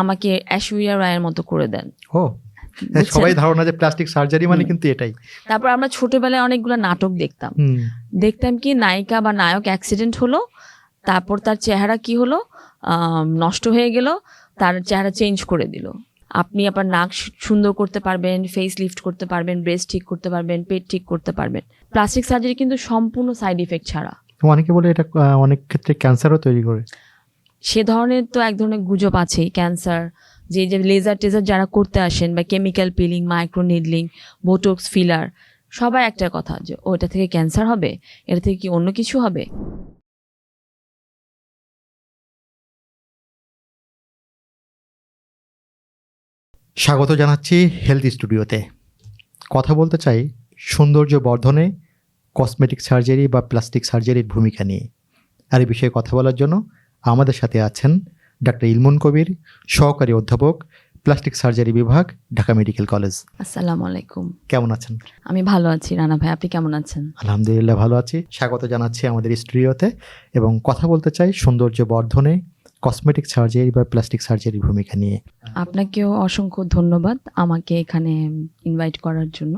আমাকে অ্যাশওয়িয়া রায়ের মতো করে দেন। ও, সবাই ধারণা যে প্লাস্টিক সার্জারি মানে কিন্তু এটাই। তারপর আমরা ছোটবেলায় অনেকগুলো নাটক দেখতাম কি নায়িকা বা নায়ক অ্যাক্সিডেন্ট হলো, তারপর তার চেহারা কি হলো, নষ্ট হয়ে গেল, তার চেহারা চেঞ্জ করে দিল। আপনি আপনার নাক সুন্দর করতে পারবেন, ফেস লিফট করতে পারবেন, ব্রেস্ট ঠিক করতে পারবেন, পেট ঠিক করতে পারবেন। প্লাস্টিক সার্জারি কিন্তু সম্পূর্ণ সাইড ইফেক্ট ছাড়া। অনেকে বলে এটা অনেক ক্ষেত্রে ক্যান্সারও তৈরি করে। সে ধরনের তো এক ধরনের গুজব আছেই। ক্যান্সার, যে লেজার টেজার যারা করতে আসেন বা chemical peeling, micro needling, Botox, filler, সবাই একটা কথা যে ওটা থেকে ক্যান্সার হবে, এটা থেকে কি অন্য কিছু হবে। স্বাগত জানাচ্ছি হেলথ স্টুডিওতে। কথা বলতে চাই সৌন্দর্য বর্ধনে কসমেটিক সার্জারি বা প্লাস্টিক সার্জারির ভূমিকা নিয়ে। আর এই বিষয়ে কথা বলার জন্য আমাদের সাথে আছেন ডাক্তার ইলমুন কবির, সহকারী অধ্যাপক, প্লাস্টিক সার্জারি বিভাগ, ঢাকা মেডিকেল কলেজ। আসসালামু আলাইকুম। কেমন আছেন? আমি ভালো আছি রানা ভাই, আপনি কেমন আছেন? আলহামদুলিল্লাহ ভালো আছি। স্বাগত জানাচ্ছি আমাদের স্টুডিওতে এবং কথা বলতে চাই সৌন্দর্য বর্ধনে কসমেটিক সার্জারি বা প্লাস্টিক সার্জারির ভূমিকা নিয়ে। আপনাকেও অসংখ্য ধন্যবাদ আমাকে এখানে ইনভাইট করার জন্য,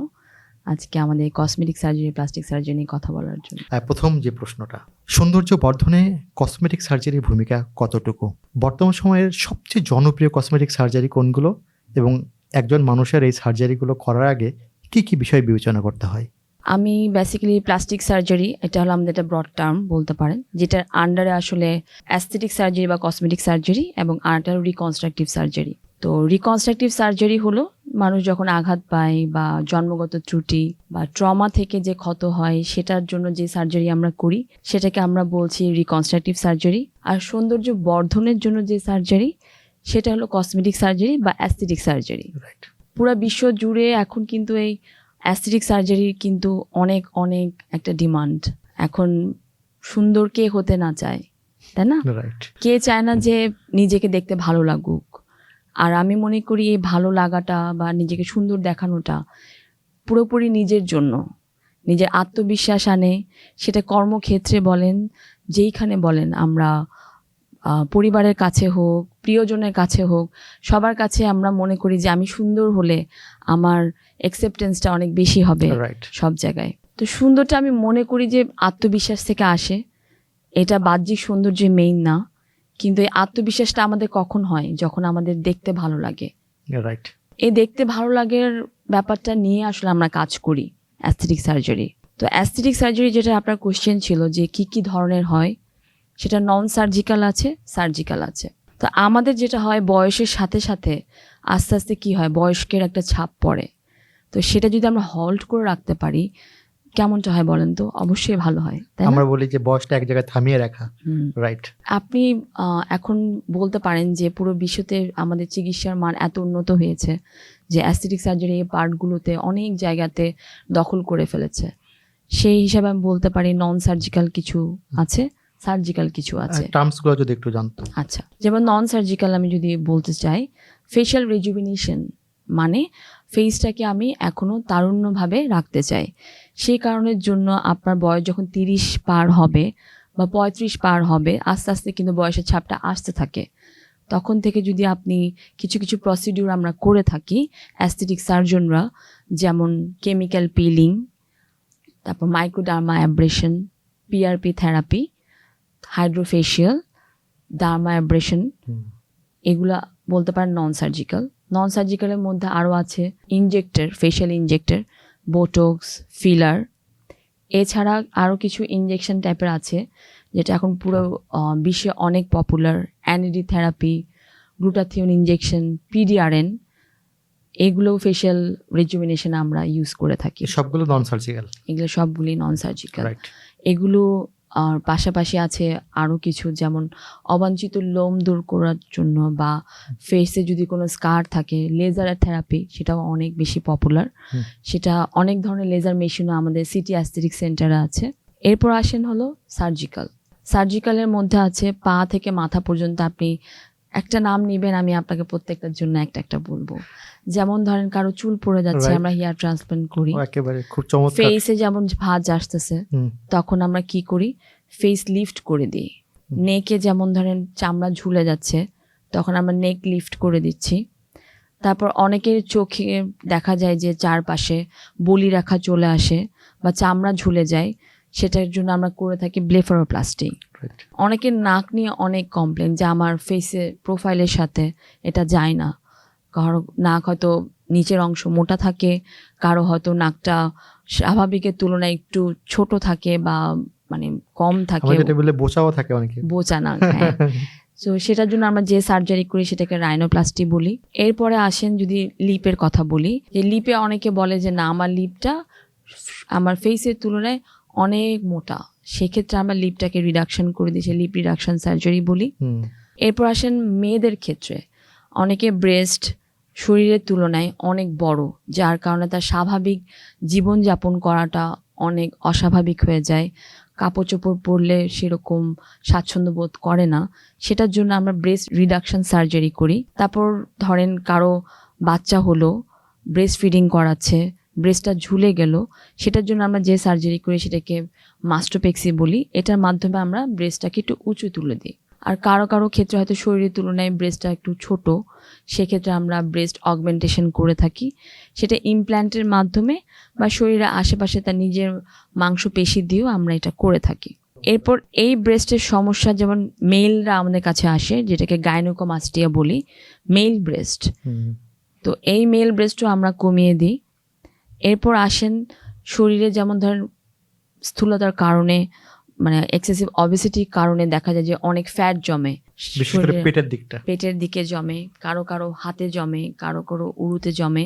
আজকে আমাদের কসমেটিক সার্জারি, প্লাস্টিক সার্জারি নিয়ে কথা বলার জন্য। প্রথম যে প্রশ্নটা, সৌন্দর্য বর্ধনে কসমেটিক সার্জারির ভূমিকা কতটুকু? বর্তমান সময়ের সবচেয়ে জনপ্রিয় কসমেটিক সার্জারি কোনগুলো এবং একজন মানুষের এই সার্জারিগুলো করার আগে কি কি বিষয় বিবেচনা করতে হয়? আমি বেসিক্যালি প্লাস্টিক সার্জারি, এটা হলো আমাদের একটা ব্রড টার্ম বলতে পারেন, যেটার আন্ডারে আসলে অ্যাস্থেটিক সার্জারি বা কসমেটিক সার্জারি এবং আরেকটা রিকনস্ট্রাকটিভ সার্জারি। তো রিকনস্ট্রাকটিভ সার্জারি হলো মানুষ যখন আঘাত পায় বা জন্মগত ত্রুটি বা ট্রমা থেকে যে ক্ষত হয় সেটার জন্য যে সার্জারি আমরা করি সেটাকে আমরা বলছি রিকনস্ট্রাকটিভ সার্জারি। আর সৌন্দর্য বর্ধনের জন্য যে সার্জারি সেটা হলো কসমেটিক সার্জারি বা অ্যাস্থেটিক সার্জারি। পুরো বিশ্ব জুড়ে এখন কিন্তু এই অ্যাস্থেটিক সার্জারির কিন্তু অনেক অনেক একটা ডিমান্ড। এখন সুন্দর কে হতে না চায়, তাই না? কে চায় না যে নিজেকে দেখতে ভালো লাগুক। আর আমি মনে করি এই ভালো লাগাটা বা নিজেকে সুন্দর দেখানোটা পুরোপুরি নিজের জন্য, নিজের আত্মবিশ্বাস আনে। সেটা কর্মক্ষেত্রে বলেন, যেইখানে বলেন, আমরা পরিবারের কাছে হোক, প্রিয়জনের কাছে হোক, সবার কাছে আমরা মনে করি যে আমি সুন্দর হলে আমার অ্যাকসেপ্টেন্সটা অনেক বেশি হবে সব জায়গায়। তো সুন্দরটা আমি মনে করি যে আত্মবিশ্বাস থেকে আসে। এটা বাহ্যিক সৌন্দর্য মেইন না, কিন্তু এই আত্মবিশ্বাসটা আমাদের কখন হয়? যখন আমাদের দেখতে ভালো লাগে। এই দেখতে ভালো লাগের ব্যাপারটা নিয়ে আসলে আমরা কাজ করি অ্যাস্থেটিক সার্জারি। তো অ্যাস্থেটিক সার্জারি, যেটা আপনার কোশ্চেন ছিল যে কি কি ধরনের হয়, সেটা নন সার্জিক্যাল আছে, সার্জিক্যাল আছে। তো আমাদের যেটা হয় বয়সের সাথে সাথে আস্তে আস্তে কি হয়, বয়স্কের একটা ছাপ পড়ে। তো সেটা যদি আমরা হল্ট করে রাখতে পারি কেমনটা হয় বলেন তো? অবশ্যই ভালো হয়, তাই না? আমরা বলি যে বয়সটা এক জায়গায় থামিয়ে রাখা। রাইট। আপনি এখন বলতে পারেন যে পুরো বিশ্বতে আমাদের চিকিৎসার মান এত উন্নত হয়েছে যে অ্যাস্থেটিক সার্জারি এই পার্টগুলোতে অনেক জায়গাতে দখল করে ফেলেছে। সেই হিসাবে আমি বলতে পারি নন সার্জিক্যাল কিছু আছে, সার্জিক্যাল কিছু আছে। টার্মসগুলো যদি একটু জানতো। আচ্ছা, যেমন নন সার্জিক্যাল আমি যদি বলতে চাই, ফেশিয়াল রিজুভিনেশন, মানে ফেসটাকে আমি এখনো তারুণ্যভাবে রাখতে চাই। সেই কারণের জন্য আপনার বয়স যখন 30 পার হবে বা 35 পার হবে, আস্তে আস্তে কিন্তু বয়সের ছাপটা আসতে থাকে। তখন থেকে যদি আপনি কিছু কিছু প্রসিডিউর আমরা করে থাকি অ্যাস্থেটিক সার্জনরা, যেমন কেমিক্যাল পিলিং, তারপর microdermabrasion, PRP therapy, hydrofacial, dermabrasion, এগুলা বলতে পারেন নন সার্জিক্যাল। নন সার্জিক্যালের মধ্যে আরও আছে injector, facial injector, Botox, filler. এছাড়া আরও কিছু ইনজেকশন টাইপের আছে যেটা এখন পুরো বিশ্বে অনেক পপুলার, অ্যানিডি থেরাপি, গ্লুটাথিয়ন ইনজেকশন, পিডিআরএন, এগুলো ফেশিয়াল রিজুভিনেশন আমরা ইউজ করে থাকি। সবগুলো নন সার্জিক্যাল? এগুলো সবগুলি নন সার্জিক্যাল। এগুলো আর পাশাপাশি আছে আরও কিছু, যেমন অবাঞ্ছিত লোম দূর করার জন্য বা ফেসে যদি কোনো স্কার থাকে, লেজার থেরাপি, সেটাও অনেক বেশি পপুলার। সেটা অনেক ধরনের লেজার মেশিনও আমাদের সিটি অ্যাস্থেটিক সেন্টারে আছে। এরপর আসেন হলো সার্জিক্যাল। সার্জিক্যালের মধ্যে আছে পা থেকে মাথা পর্যন্ত। আপনি একটা নাম নিবেন, আমি আপনাকে প্রত্যেকটার জন্য একটা একটা বলবো। যেমন ধরেন কারো চুল পড়ে যাচ্ছে, আমরা হেয়ার ট্রান্সপ্লান্ট করি। ফেসে যেমন ভাঁজ আসতেছে, তখন আমরা কি করি, ফেস লিফট করে দিই। নেকে যেমন ধরেন চামড়া ঝুলে যাচ্ছে, তখন আমরা নেক লিফট করে দিচ্ছি। তারপর অনেকের চোখে দেখা যায় যে চারপাশে বলি রেখা চলে আসে বা চামড়া ঝুলে যায়, সেটার জন্য আমরা করে থাকি ব্লেফারোপ্লাস্টি। Right. অনেকের নাক নিয়ে অনেক কমপ্লেন যে আমার ফেসে প্রোফাইলের সাথে এটা যায় না। কারো নাক হয়তো নিচের অংশ মোটা থাকে, কারো হয়তো নাকটা স্বাভাবিকের তুলনায় একটু ছোট থাকে বা মানে কম থাকে, আমরা যেটা বলে বোচাও থাকে অনেকে। বোচা নাক। হ্যাঁ। তো সেটার জন্য আমরা যে সার্জারি করি সেটাকে রাইনোপ্লাস্টি বলি। এরপরে আসেন যদি লিপের কথা বলি, যে লিপে অনেকে বলে যে না আমার লিপটা আমার ফেসের তুলনায় অনেক মোটা, সেক্ষেত্রে আমরা লিপটাকে রিডাকশন করে দিই, লিপ রিডাকশন সার্জারি বলি। এরপর আসেন মেয়েদের ক্ষেত্রে, অনেকে ব্রেস্ট শরীরের তুলনায় অনেক বড়, যার কারণে তার স্বাভাবিক জীবনযাপন করাটা অনেক অস্বাভাবিক হয়ে যায়, কাপড় চোপড় পরলে সেরকম স্বাচ্ছন্দ্য বোধ করে না, সেটার জন্য আমরা ব্রেস্ট রিডাকশন সার্জারি করি। তারপর ধরেন কারো বাচ্চা হলো, ব্রেস্ট ফিডিং করাচ্ছে, ব্রেস্টটা ঝুলে গেল, সেটার জন্য আমরা যে সার্জারি করি সেটাকে মাস্টোপেক্সি বলি। এটার মাধ্যমে আমরা ব্রেস্টটাকে একটু উঁচু তুলে দিই। আর কারো কারো ক্ষেত্রে হয়তো শরীরের তুলনায় ব্রেস্টটা একটু ছোট, সেক্ষেত্রে আমরা ব্রেস্ট অগমেন্টেশন করে থাকি, সেটা ইমপ্ল্যান্টের মাধ্যমে বা শরীরের আশেপাশে তার নিজের মাংসপেশি দিয়েও আমরা এটা করে থাকি। এরপর এই ব্রেস্টের সমস্যা, যেমন মেলরা আমাদের কাছে আসে, যেটাকে গাইনোকোমাস্টিয়া বলি, মেল ব্রেস্ট, তো এই মেল ব্রেস্টও আমরা কমিয়ে দিই। এরপর আসেন শরীরে যেমন ধরেন স্থূলতার কারণে মানে এক্সেসিভ অবেসিটির কারণে দেখা যায় যে অনেক ফ্যাট জমে, বিশেষ করে পেটের দিকটা, পেটের দিকে জমে, কারো কারো হাতে জমে, কারো কারো উরুতে জমে,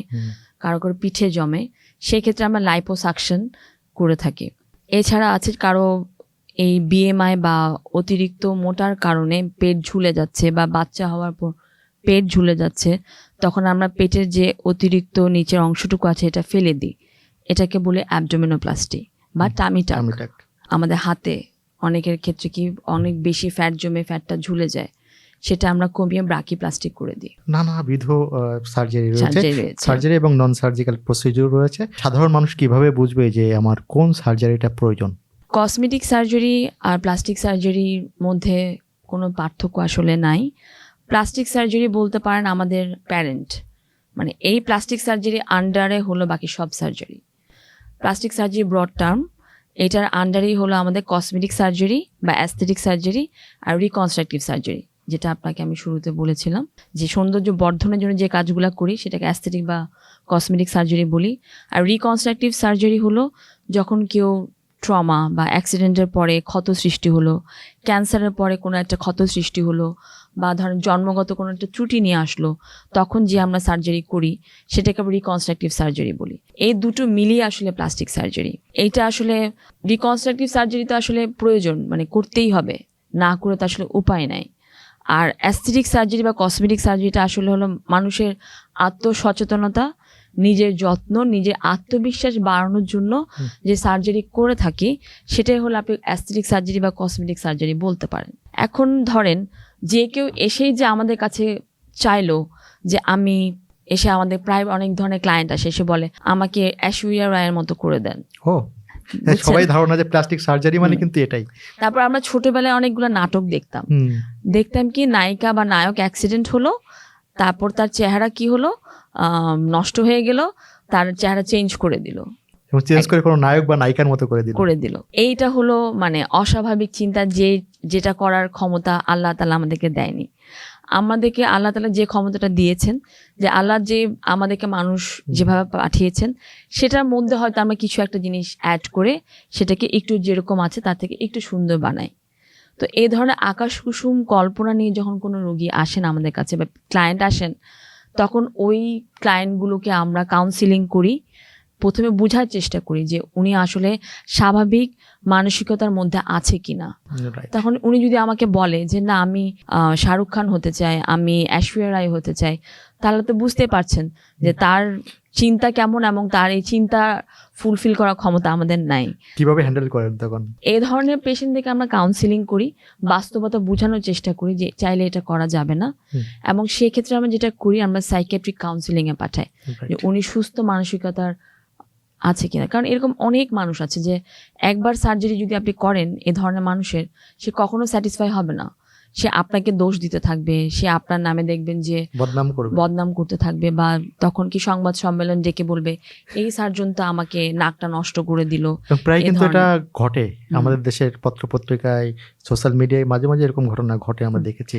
কারো কারো পিঠে জমে, সেক্ষেত্রে আমরা লাইপোসাকশন করে থাকি। এছাড়া আছে কারো এই বিএমআই বা অতিরিক্ত মোটার কারণে পেট ঝুলে যাচ্ছে বা বাচ্চা হওয়ার পর পেট ঝুলে যাচ্ছে, তখন আমরা পেটের যে অতিরিক্ত নিচের অংশটুকু আছে এটা ফেলে দিই, এটাকে বলে অ্যাবডোমিনোপ্লাস্টি বা টামি টাক। আমাদের হাতে অনেকের ক্ষেত্রে কি অনেক বেশি ফ্যাট জমে ফ্যাটটা ঝুলে যায়, সেটা আমরা কমিয়ে ব্রাকিপ্লাস্টিক করে দিই। নানাবিধ সার্জারি রয়েছে, সার্জারি এবং নন সার্জিক্যাল প্রসিডিউর রয়েছে। সাধারণ মানুষ কিভাবে বুঝবে যে আমার কোন সার্জারিটা প্রয়োজন? কসমেটিক সার্জারি আর প্লাস্টিক সার্জারির মধ্যে কোনো পার্থক্য আসলে নাই। প্লাস্টিক সার্জারি বলতে পারেন আমাদের প্যারেন্ট, মানে এই প্লাস্টিক সার্জারি আন্ডারে হলো বাকি সব surgery. Plastic surgery broad term, এটার আন্ডারেই হলো আমাদের কসমেটিক সার্জারি বা অ্যাস্থেটিক সার্জারি আর রিকনস্ট্রাকটিভ সার্জারি, যেটা আপনাকে আমি শুরুতে বলেছিলাম যে সৌন্দর্য বর্ধনের জন্য যে কাজগুলো করি সেটাকে অ্যাস্থেটিক বা কসমেটিক সার্জারি বলি। আর রিকনস্ট্রাকটিভ সার্জারি হলো যখন কেউ ট্রমা বা অ্যাক্সিডেন্টের পরে ক্ষত সৃষ্টি হলো, ক্যান্সারের পরে কোনো একটা ক্ষত সৃষ্টি হলো, বা ধরেন জন্মগত কোনো একটা ত্রুটি নিয়ে আসলো, তখন যে আমরা সার্জারি করি সেটাকে আমরা রিকনস্ট্রাকটিভ সার্জারি বলি। এই দুটো মিলিয়ে আসলে প্লাস্টিক সার্জারি। এইটা আসলে রিকনস্ট্রাকটিভ সার্জারি তো আসলে প্রয়োজন, মানে করতেই হবে, না করে তো আসলে উপায় নাই। আর অ্যাস্থেটিক সার্জারি বা কসমেটিক সার্জারিটা আসলে হলো মানুষের আত্মসচেতনতা, নিজের যত্ন, নিজের আত্মবিশ্বাস বাড়ানোর জন্য যে সার্জারি করে থাকি, সেটাই হলো আপনি অ্যাস্থেটিক সার্জারি বা কসমেটিক সার্জারি বলতে পারেন। এখন ধরেন যে কেউ এসেই যে আমাদের কাছে চাইলো যে আমি এসে, আমাদের প্রায় অনেক ধরনের ক্লায়েন্ট আসে, এসে বলে আমাকে ঐশ্বরিয়া রায়ের মতো করে দেন। সবাই ধারণা যে প্লাস্টিক সার্জারি মানে কিন্তু এটাই। তারপর আমরা ছোটবেলায় অনেকগুলো নাটক দেখতাম কি নায়িকা বা নায়ক অ্যাক্সিডেন্ট হলো, তারপর তার চেহারা কি হলো, নষ্ট হয়ে গেল, তার চেহারা চেঞ্জ করে দিল, চেঞ্জ করে কোনো নায়ক বা নায়িকার মতো করে দিল। এইটা হলো মানে অস্বাভাবিক চিন্তা, যেটা করার ক্ষমতা আল্লাহ তাআলা আমাদেরকে দেয়নি। আমাদেরকে আল্লাহ তাআলা যে ক্ষমতাটা দিয়েছেন, যে আল্লাহ যে আমাদেরকে মানুষ যেভাবে পাঠিয়েছেন, সেটার মধ্যে হয়তো আমরা কিছু একটা জিনিস অ্যাড করে সেটাকে একটু যেরকম আছে তার থেকে একটু সুন্দর বানাই। তো এই ধরনের আকাশ কুসুম কল্পনা নিয়ে যখন কোনো রোগী আসেন আমাদের কাছে বা ক্লায়েন্ট আসেন, তখন ওই ক্লায়েন্টগুলোকে আমরা কাউন্সিলিং করি, প্রথমে বোঝার চেষ্টা করি যে উনি আসলে স্বাভাবিক মানসিকতার মধ্যে আছে কিনা। তখন উনি যদি আমাকে বলে যে না আমি শাহরুখ খান হতে চাই, আমি ঐশ্বরিয়া রায় হতে চাই, তাহলে তো বুঝতে পারছেন যে তার চিন্তা কেমন এবং তার এই চিন্তা ফুলফিল করার ক্ষমতা আমাদের নাই। কিভাবে হ্যান্ডেল করেন তখন? এই ধরনের পেশেন্টদেরকে আমরা কাউন্সিলিং করি, বাস্তবতা বোঝানোর চেষ্টা করি যে চাইলে এটা করা যাবে না, এবং সেক্ষেত্রে আমরা যেটা করি আমরা সাইকিয়াট্রিক কাউন্সিলিং এ পাঠাই যে উনি সুস্থ মানসিকতার আছে কিনা। কারণ এরকম অনেক মানুষ আছে যে একবার সার্জারি যদি আপনি করেন এ ধরনের মানুষের, সে কখনো স্যাটিসফাই হবে না, সে আপনাকে দোষ দিতে থাকবে, সে আপনার নামে দেখবেন যে বদনাম করতে থাকবে, বা তখন কি সংবাদ সম্মেলন ডেকে বলবে এই সার্জন তো আমাকে নাকটা নষ্ট করে দিল। প্রায় কিন্তু এটা ঘটে আমাদের দেশের পত্রপত্রিকায়, সোশ্যাল মিডিয়ায় মাঝে মাঝে এরকম ঘটনা ঘটে, আমরা দেখেছি।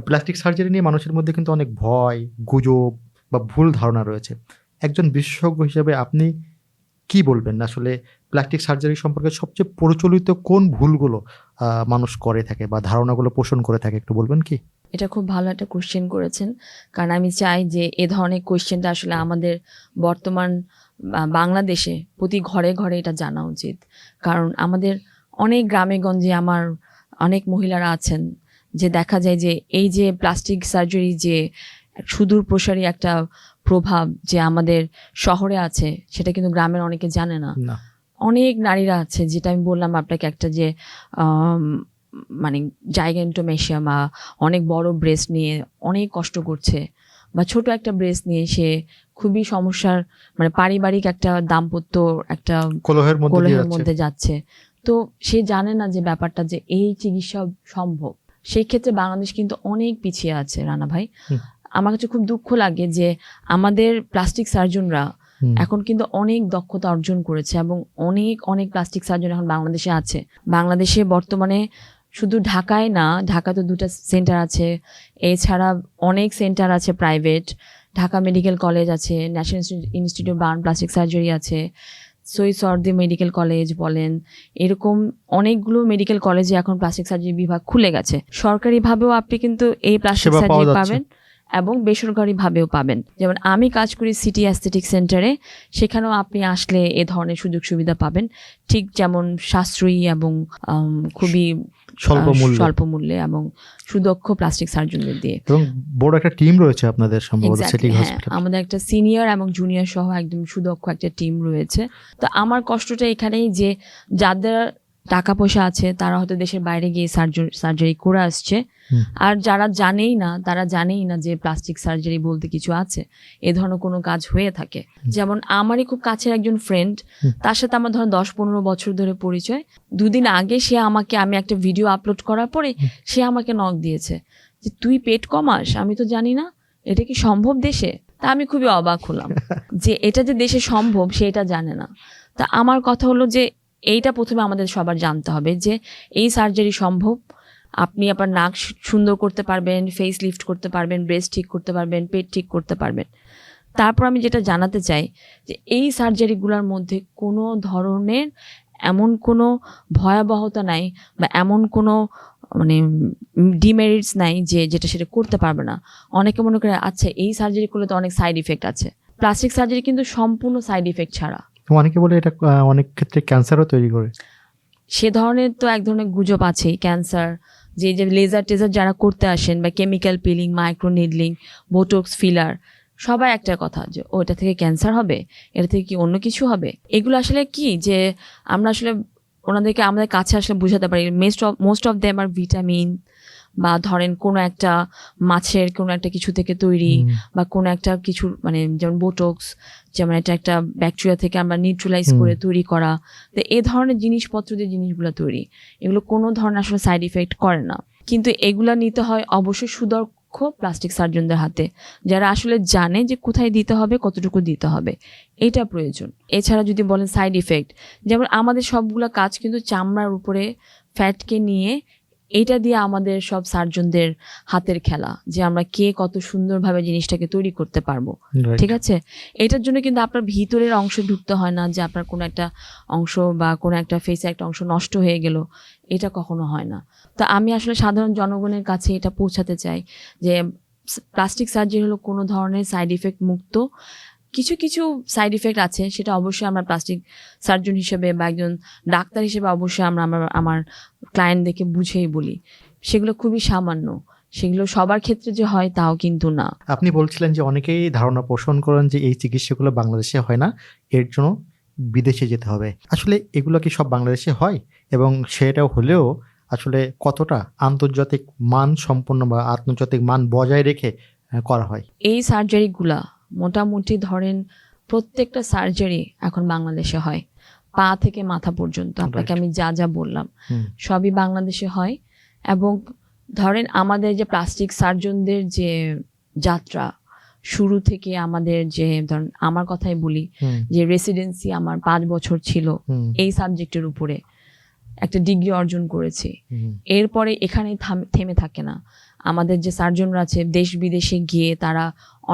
প্লাস্টিক সার্জারি নিয়ে মানুষের মধ্যে কিন্তু অনেক ভয়, গুজব বা ভুল ধারণা রয়েছে। একজন বিশেষজ্ঞ হিসেবে আপনি কি বলবেন আসলে প্লাস্টিক সার্জারি সম্পর্কে সবচেয়ে প্রচলিত কোন ভুলগুলো মানুষ করে থাকে বা ধারণাগুলো পোষণ করে থাকে, একটু বলবেন কি? এটা খুব ভালো একটা কোশ্চেন করেছেন, কারণ আমি চাই যে এ ধরনের কোশ্চেনটা আসলে আমাদের বর্তমান বাংলাদেশে প্রতি ঘরে ঘরে এটা জানা উচিত। কারণ আমাদের অনেক গ্রামে গঞ্জে আমার অনেক মহিলারা আছেন যে দেখা যায় যে এই যে প্লাস্টিক সার্জারি যে সুদূর প্রসারী একটা প্রভাব যে আমাদের শহরে আছে, সেটা কিন্তু গ্রামের অনেকে জানে না। অনেক নারীরা আছে, যেটা আমি বললাম আপনাকে, একটা যে মানে জাইগেন্টোমেশিয়া বা অনেক বড় ব্রেস্ট নিয়ে অনেক কষ্ট করছে, বা ছোট একটা ব্রেস্ট নিয়ে সে খুবই সমস্যার, মানে পারিবারিক একটা দাম্পত্য একটা কলহের মধ্যে যাচ্ছে। তো সে জানে না যে ব্যাপারটা যে এই চিকিৎসা সম্ভব। সেই ক্ষেত্রে বাংলাদেশ কিন্তু অনেক পিছিয়ে আছে রানা ভাই। আমার কাছে খুব দুঃখ লাগে যে আমাদের প্লাস্টিক সার্জনরা এখন কিন্তু অনেক দক্ষতা অর্জন করেছে, এবং অনেক অনেক প্লাস্টিক সার্জন এখন বাংলাদেশে আছে। বাংলাদেশে বর্তমানে শুধু ঢাকায় না, ঢাকা তো 2টা সেন্টার আছে, এছাড়া অনেক সেন্টার আছে প্রাইভেট, ঢাকা মেডিকেল কলেজ আছে, national institute burn plastic surgery আছে, সৈয়দ মেডিকেল কলেজ বলেন, এরকম অনেকগুলো মেডিকেল কলেজে এখন প্লাস্টিক সার্জারি বিভাগ খুলে গেছে। সরকারিভাবেও আপনি কিন্তু এই প্লাস্টিক সার্জারি পাবেন এবং বেসরকারিভাবেও পাবেন। যেমন আমি কাজ করি সিটি অ্যাস্থেটিক সেন্টারে, সেখানেও আপনি আসলে এ ধরনের সুযোগ সুবিধা পাবেন, ঠিক যেমন সাশ্রয়ী এবং খুবই স্বল্প মূল্যে এবং সুদক্ষ প্লাস্টিক সার্জনদের দিয়ে। এবং বড় একটা টিম রয়েছে আপনাদের সম্ভবত সিটি হসপিটালে। আমাদের একটা সিনিয়র এবং জুনিয়র সহ একদম সুদক্ষ একটা টিম রয়েছে। তো আমার কষ্টটা এখানেই যে যাদের টাকা পয়সা আছে তারা হয়তো দেশের বাইরে গিয়ে সার্জারি করে আসছে, আর যারা জানেই না তারা জানেই না যে প্লাস্টিক সার্জারি বলতে কিছু আছে, এ ধরনের কোনো কাজ হয়ে থাকে। যেমন আমারই খুব কাছের একজন ফ্রেন্ড, তার সাথে আমার ধরো 10-15 বছর ধরে পরিচয়। 2 দিন আগে সে আমাকে, আমি একটা ভিডিও আপলোড করার পরে সে আমাকে নক দিয়েছে যে তুই পেট কমাস, আমি তো জানি না, এটা কি সম্ভব দেশে? তা আমি খুবই অবাক হলাম যে এটা যে দেশে সম্ভব সেটা জানে না। তা আমার কথা হলো যে এইটা প্রথমে আমাদের সবার জানতে হবে যে এই সার্জারি সম্ভব। আপনি আপনার নাক সুন্দর করতে পারবেন, ফেস লিফট করতে পারবেন, ব্রেস্ট ঠিক করতে পারবেন, পেট ঠিক করতে পারবেন। তারপর আমি যেটা জানাতে চাই যে এই সার্জারিগুলোর মধ্যে কোনো ধরনের এমন কোনো ভয়াবহতা নাই বা এমন কোনো মানে ডিমেরিটস নাই যে যেটা সেটা করতে পারবে না। অনেকে মনে করে আচ্ছা এই সার্জারি করলে তো অনেক সাইড ইফেক্ট আছে। প্লাস্টিক সার্জারি কিন্তু সম্পূর্ণ সাইড ইফেক্ট ছাড়া। অনেকে বলে এটা অনেক ক্ষেত্রে ক্যান্সারও তৈরি করে, সে ধরনের তো এক ধরনের গুজব আছেই। ক্যান্সার যে লেজার টেজার যারা করতে আসেন, বা chemical peeling, micro needling, Botox, filler, সবাই একটা কথা যে ওটা থেকে ক্যান্সার হবে, এটা থেকে কি অন্য কিছু হবে। এগুলো আসলে কি যে আমরা আসলে ওনাদেরকে আমাদের কাছে আসলে বোঝাতে পারি মোস্ট অফ দেম আর ভিটামিন, বা ধরেন কোনো একটা মাছের কোনো একটা কিছু থেকে তৈরি, বা কোনো একটা কিছু মানে যেমন বোটক্স, যেমন এটা একটা ব্যাকটেরিয়া থেকে আমরা নিউট্রালাইজ করে তৈরি করা। তো এই ধরনের জিনিসপত্র দিয়ে জিনিসগুলো তৈরি, এগুলো কোনো ধরনের আসলে সাইড ইফেক্ট করে না। কিন্তু এগুলা নিতে হয় অবশ্যই সুদক্ষ প্লাস্টিক সার্জনদের হাতে, যারা আসলে জানে যে কোথায় দিতে হবে, কতটুকু দিতে হবে, এটা প্রয়োজন। এছাড়া যদি বলেন সাইড ইফেক্ট, যেমন আমাদের সবগুলো কাজ কিন্তু চামড়ার উপরে ফ্যাটকে নিয়ে, এটা দিয়ে আমাদের সব সার্জনদের হাতের খেলা যে আমরা কে কত সুন্দরভাবে জিনিসটাকে তৈরি করতে পারবো। ঠিক আছে, এটার জন্য কিন্তু আপনার ভিতরের অংশ ঢুকতে হয় না যে আপনার কোনো একটা অংশ বা কোনো একটা ফেসে একটা অংশ নষ্ট হয়ে গেল, এটা কখনো হয় না। তো আমি আসলে সাধারণ জনগণের কাছে এটা পৌঁছাতে চাই যে প্লাস্টিক সার্জারি হলো কোনো ধরনের সাইড ইফেক্ট মুক্ত। কিছু কিছু সাইড ইফেক্ট আছে, সেটা অবশ্যই আমরা প্লাস্টিক সার্জন হিসেবে বা একজন ডাক্তার হিসেবে অবশ্যই আমরা আমার ক্লায়েন্টদেরকে বুঝেই বলি, সেগুলো খুবই সামান্য, সেগুলো সবার ক্ষেত্রে যে হয় তাও কিন্তু না। আপনি বলছিলেন যে অনেকেই ধারণা পোষণ করেন যে এই চিকিৎসাগুলো বাংলাদেশে হয় না, এর জন্য বিদেশে যেতে হবে। আসলে এগুলো কি সব বাংলাদেশে হয়, এবং সেটাও হলেও আসলে কতটা আন্তর্জাতিক মান সম্পন্ন বা আন্তর্জাতিক মান বজায় রেখে করা হয়? এই সার্জারিগুলা মোটামুটি ধরেন প্রত্যেকটা সার্জারি এখন বাংলাদেশে হয়, পা থেকে মাথা পর্যন্ত আপনাকে আমি যা যা বললাম সবই বাংলাদেশে হয়। এবং ধরেন আমাদের যে প্লাস্টিক সার্জনদের যে যাত্রা শুরু থেকে আমাদের যে ধরেন আমার কথাই বলি যে রেসিডেন্সি আমার 5 বছর ছিল এই সাবজেক্টের উপরে, একটা ডিগ্রি অর্জন করেছি, এরপরে এখানে থেমে থাকে না। আমাদের যে সার্জনরা আছে দেশ বিদেশে গিয়ে তারা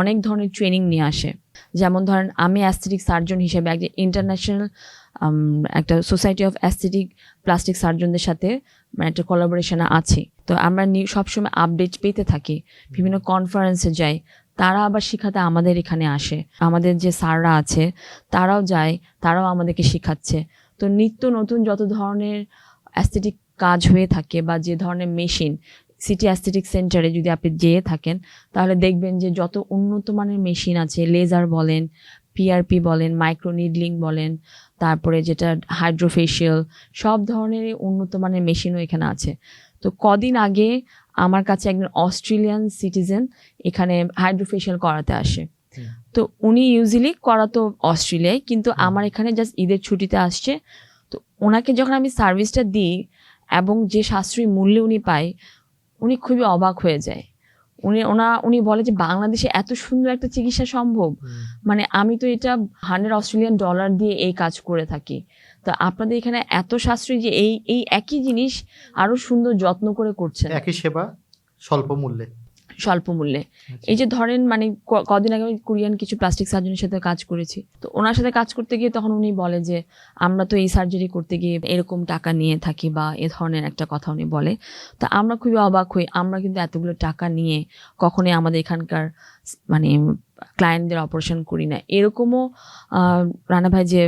অনেক ধরনের ট্রেনিং নিয়ে আসে। যেমন ধরেন আমি অ্যাস্থেটিক সার্জন হিসেবে একটা ইন্টারন্যাশনাল একটা সোসাইটি অফ অ্যাস্থেটিক প্লাস্টিক সার্জনদের সাথে মানে একটা কোলাবোরেশনে আছি। তো আমরা সবসময় আপডেট পেতে থাকি, বিভিন্ন কনফারেন্সে যাই, তারা আবার শেখাতে আমাদের এখানে আসে। আমাদের যে স্যাররা আছে তারাও যায়, তারাও আমাদেরকে শেখাচ্ছে। তো নিত্য নতুন যত ধরনের অ্যাস্থেটিক কাজ হয়ে থাকে বা যে ধরনের মেশিন, সিটি অ্যাস্থেটিক সেন্টারে যদি আপনি যেয়ে থাকেন তাহলে দেখবেন যে যত উন্নত মানের মেশিন আছে, লেজার বলেন, পিআরপি বলেন, মাইক্রো নিডলিং বলেন, তারপরে যেটা হাইড্রোফেশিয়াল, সব ধরনের উন্নত মানের মেশিনও এখানে আছে। তো কদিন আগে আমার কাছে একজন অস্ট্রেলিয়ান সিটিজেন এখানে হাইড্রোফেশিয়াল করাতে আসে। তো উনি ইউজুয়ালি করাতো অস্ট্রেলিয়ায়, কিন্তু আমার এখানে জাস্ট ঈদের ছুটিতে আসছে। তো ওনাকে যখন আমি সার্ভিসটা দিই এবং যে সাশ্রয়ী মূল্যে উনি পায়, উনি খুবই অবাক হয়ে যায়। উনি বলে যে বাংলাদেশে এত সুন্দর একটা চিকিৎসা সম্ভব, মানে আমি তো এটা 100 অস্ট্রেলিয়ান ডলার দিয়ে এই কাজ করে থাকি, তো আপনাদের এখানে এত সাশ্রয়ী যে এই একই জিনিস আরো সুন্দর যত্ন করে করছেন, একই সেবা স্বল্প মূল্যে। এই যে ধরেন মানে কদিন আগে আমি কোরিয়ান কিছু প্লাস্টিক সার্জনের সাথে কাজ করেছি। তো ওনার সাথে কাজ করতে গিয়ে তখন উনি বলে যে আমরা তো এই সার্জারি করতে গিয়ে এরকম টাকা নিয়ে থাকি বা এ ধরনের একটা কথা উনি বলে। তো আমরা খুবই অবাক হই, আমরা কিন্তু এতগুলো টাকা নিয়ে কখনোই আমাদের এখানকার মানে ক্লায়েন্টদের অপারেশন করি না। এরকমও রানা ভাই যে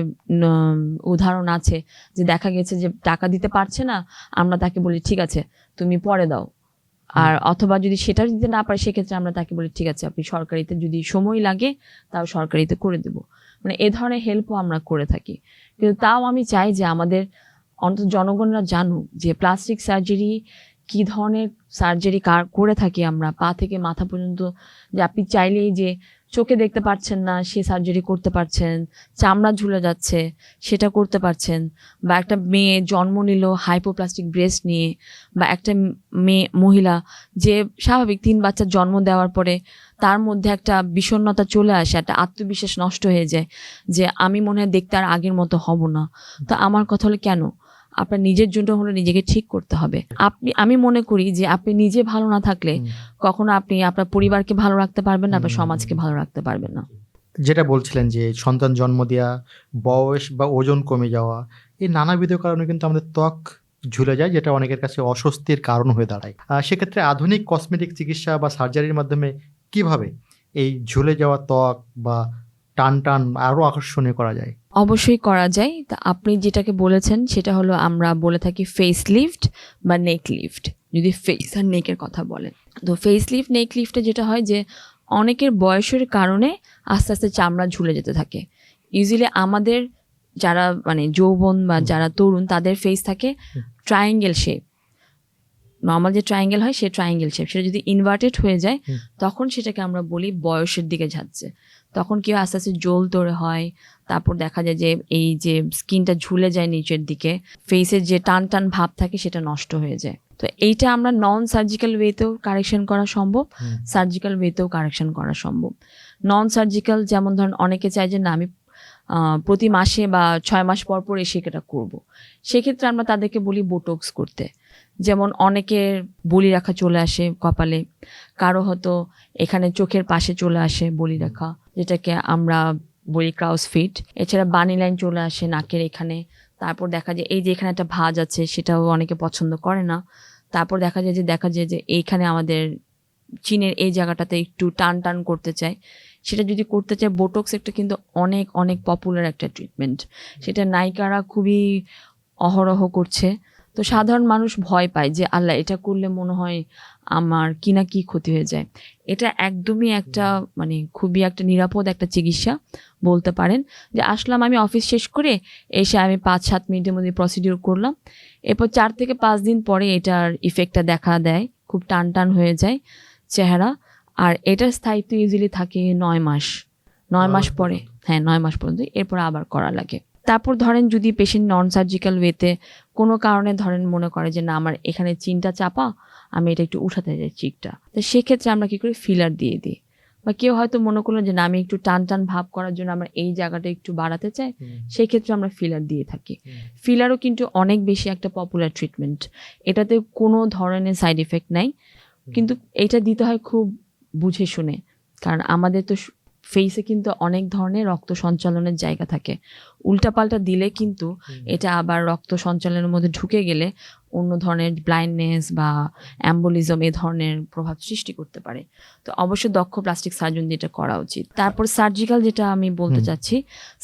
উদাহরণ আছে যে দেখা গেছে যে টাকা দিতে পারছে না, আমরা তাকে বলি ঠিক আছে তুমি পরে দাও, আর অথবা যদি সেটা দিতে না পারে সেক্ষেত্রে আমরা তাকে বলি ঠিক আছে আপনি সরকারিতে যদি সময় লাগে তাও সরকারিতে করে দেব। মানে এ ধরনের হেল্পও আমরা করে থাকি। কিন্তু তাও আমি চাই যে আমাদের অন্তত জনগণরা জানুক যে প্লাস্টিক সার্জারি কি ধরনের সার্জারি করে থাকি আমরা, পা থেকে মাথা পর্যন্ত। যে আপনি চাইলেই যে চোখে দেখতে পাচ্ছেন না সে সার্জারি করতে পারছেন, চামড়া ঝুলে যাচ্ছে সেটা করতে পারছেন, বা একটা মেয়ে জন্ম নিল হাইপোপ্লাস্টিক ব্রেস্ট নিয়ে, বা একটা মহিলা যে স্বাভাবিক 3 বাচ্চার জন্ম দেওয়ার পরে তার মধ্যে একটা বিষণ্ণতা চলে আসে, একটা আত্মবিশ্বাস নষ্ট হয়ে যায় যে আমি মনে হয় দেখতে আর আগের মতো হব না। তো আমার কথা হলো কেন, আপনার নিজের জন্য হলে নিজেকে ঠিক করতে হবে। আমি মনে করি যে আপনি নিজে ভালো না থাকলে কখনো আপনি আপনার পরিবারকে ভালো রাখতে পারবেন না, আপনার সমাজকে ভালো রাখতে পারবেন না। যেটা বলছিলেন যে সন্তান জন্ম দেওয়া, বয়স বা ওজন কমে যাওয়া, এই নানাবিধ কারণে কিন্তু আমাদের ত্বক ঝুলে যায়, যেটা অনেকের কাছে অস্বস্তির কারণ হয়ে দাঁড়ায়। সেক্ষেত্রে আধুনিক কসমেটিক চিকিৎসা বা সার্জারির মাধ্যমে কিভাবে এই ঝুলে যাওয়া ত্বক বা টান আরও আকর্ষণীয় করা যায়? অবশ্যই করা যায়। তা আপনি যেটাকে বলেছেন সেটা হলো আমরা বলে থাকি ফেস লিফট বা নেক লিফট, যদি ফেস আর নেকের কথা বলেন। তো ফেস লিফট নেক লিফটে যেটা হয় যে অনেকের বয়সের কারণে আস্তে আস্তে চামড়া ঝুলে যেতে থাকে। ইউজুয়ালি আমাদের যারা মানে যৌবন বা যারা তরুণ তাদের ফেস থাকে ট্রায়াঙ্গেল শেপ, নর্মাল যে ট্রায়াঙ্গেল হয় সে ট্রায়াঙ্গেল শেপ, সেটা যদি ইনভার্টেড হয়ে যায় তখন সেটাকে আমরা বলি বয়সের দিকে যাচ্ছে। তখন কি আস্তে আস্তে জোল তোড়ে হয়, তারপর দেখা যায় যে এই যে স্কিনটা ঝুলে যায় নিচের দিকে, ফেসের যে টান টান ভাব থাকে সেটা নষ্ট হয়ে যায়। তো এইটা আমরা নন সার্জিক্যাল ওয়েতেও কারেকশন করা সম্ভব, সার্জিক্যাল ওয়েতেও কারেকশন করা সম্ভব। নন সার্জিক্যাল যেমন ধরেন অনেকে চায় যে না আমি প্রতি মাসে বা 6 মাস পর পর এসে এটা করবো, সেক্ষেত্রে আমরা তাদেরকে বলি বোটক্স করতে। যেমন অনেকের বলি রাখা চলে আসে কপালে, কারো হয়তো এখানে চোখের পাশে চলে আসে বলি রাখা, যেটাকে আমরা বলি ক্রাউস ফিট। এছাড়া বানি লাইন চলে আসে নাকের এখানে। তারপর দেখা যায় এই যে এখানে একটা ভাঁজ আছে সেটাও অনেকে পছন্দ করে না। তারপর দেখা যায় যে এইখানে আমাদের চিনের এই জায়গাটাতে একটু টান টান করতে চায়, সেটা যদি করতে চায় বোটক্স একটা কিন্তু অনেক অনেক পপুলার একটা ট্রিটমেন্ট, সেটা নায়িকারা খুবই অহরহ করছে। তো সাধারণ মানুষ ভয় পায় যে আল্লাহ এটা করলে মনে হয় আমার কি না কি ক্ষতি হয়ে যায়। এটা একদমই একটা মানে খুবই একটা নিরাপদ একটা চিকিৎসা বলতে পারেন। যে আসলাম আমি অফিস শেষ করে এসে আমি 5-7 মিনিটের মধ্যে প্রসিডিউর করলাম, এরপর 4 থেকে 5 দিন পরে এটার ইফেক্টটা দেখা দেয়, খুব টান টান হয়ে যায় চেহারা। আর এটার স্থায়িত্ব ইজিলি থাকে 9 মাস। 9 মাস পরে, হ্যাঁ 9 মাস পর্যন্ত, এরপর আবার করা লাগে। তারপর ধরেন যদি পেশেন্ট নন সার্জিক্যাল ওয়েতে কোনো কারণে ধরেন মনে করে যে না আমার এখানে চিনটা চাপা, আমি এটা একটু উঠাতে চাই চিকটা, তো সেক্ষেত্রে আমরা কি করি ফিলার দিয়ে দিই। বা কেউ হয়তো মনে করলো যে না আমি একটু টান টান ভাব করার জন্য আমরা এই জায়গাটা একটু বাড়াতে চাই, সেই ক্ষেত্রে আমরা ফিলার দিয়ে থাকি। ফিলারও কিন্তু অনেক বেশি একটা পপুলার ট্রিটমেন্ট, এটাতে কোনো ধরনের সাইড এফেক্ট নাই, কিন্তু এটা দিতে হয় খুব বুঝে শুনে, কারণ আমাদের তো ফেসে কিন্তু অনেক ধরনের রক্ত সঞ্চালনের জায়গা থাকে, উল্টাপাল্টা দিলে কিন্তু এটা আবার রক্ত সঞ্চালনের মধ্যে ঢুকে গেলে অন্য ধরনের ব্লাইন্ডনেস বা অ্যাম্বোলিজম এই ধরনের প্রভাব সৃষ্টি করতে পারে। তো অবশ্যই দক্ষ প্লাস্টিক সার্জন যেটা করা উচিত। তারপর সার্জিক্যাল যেটা আমি বলতে চাচ্ছি,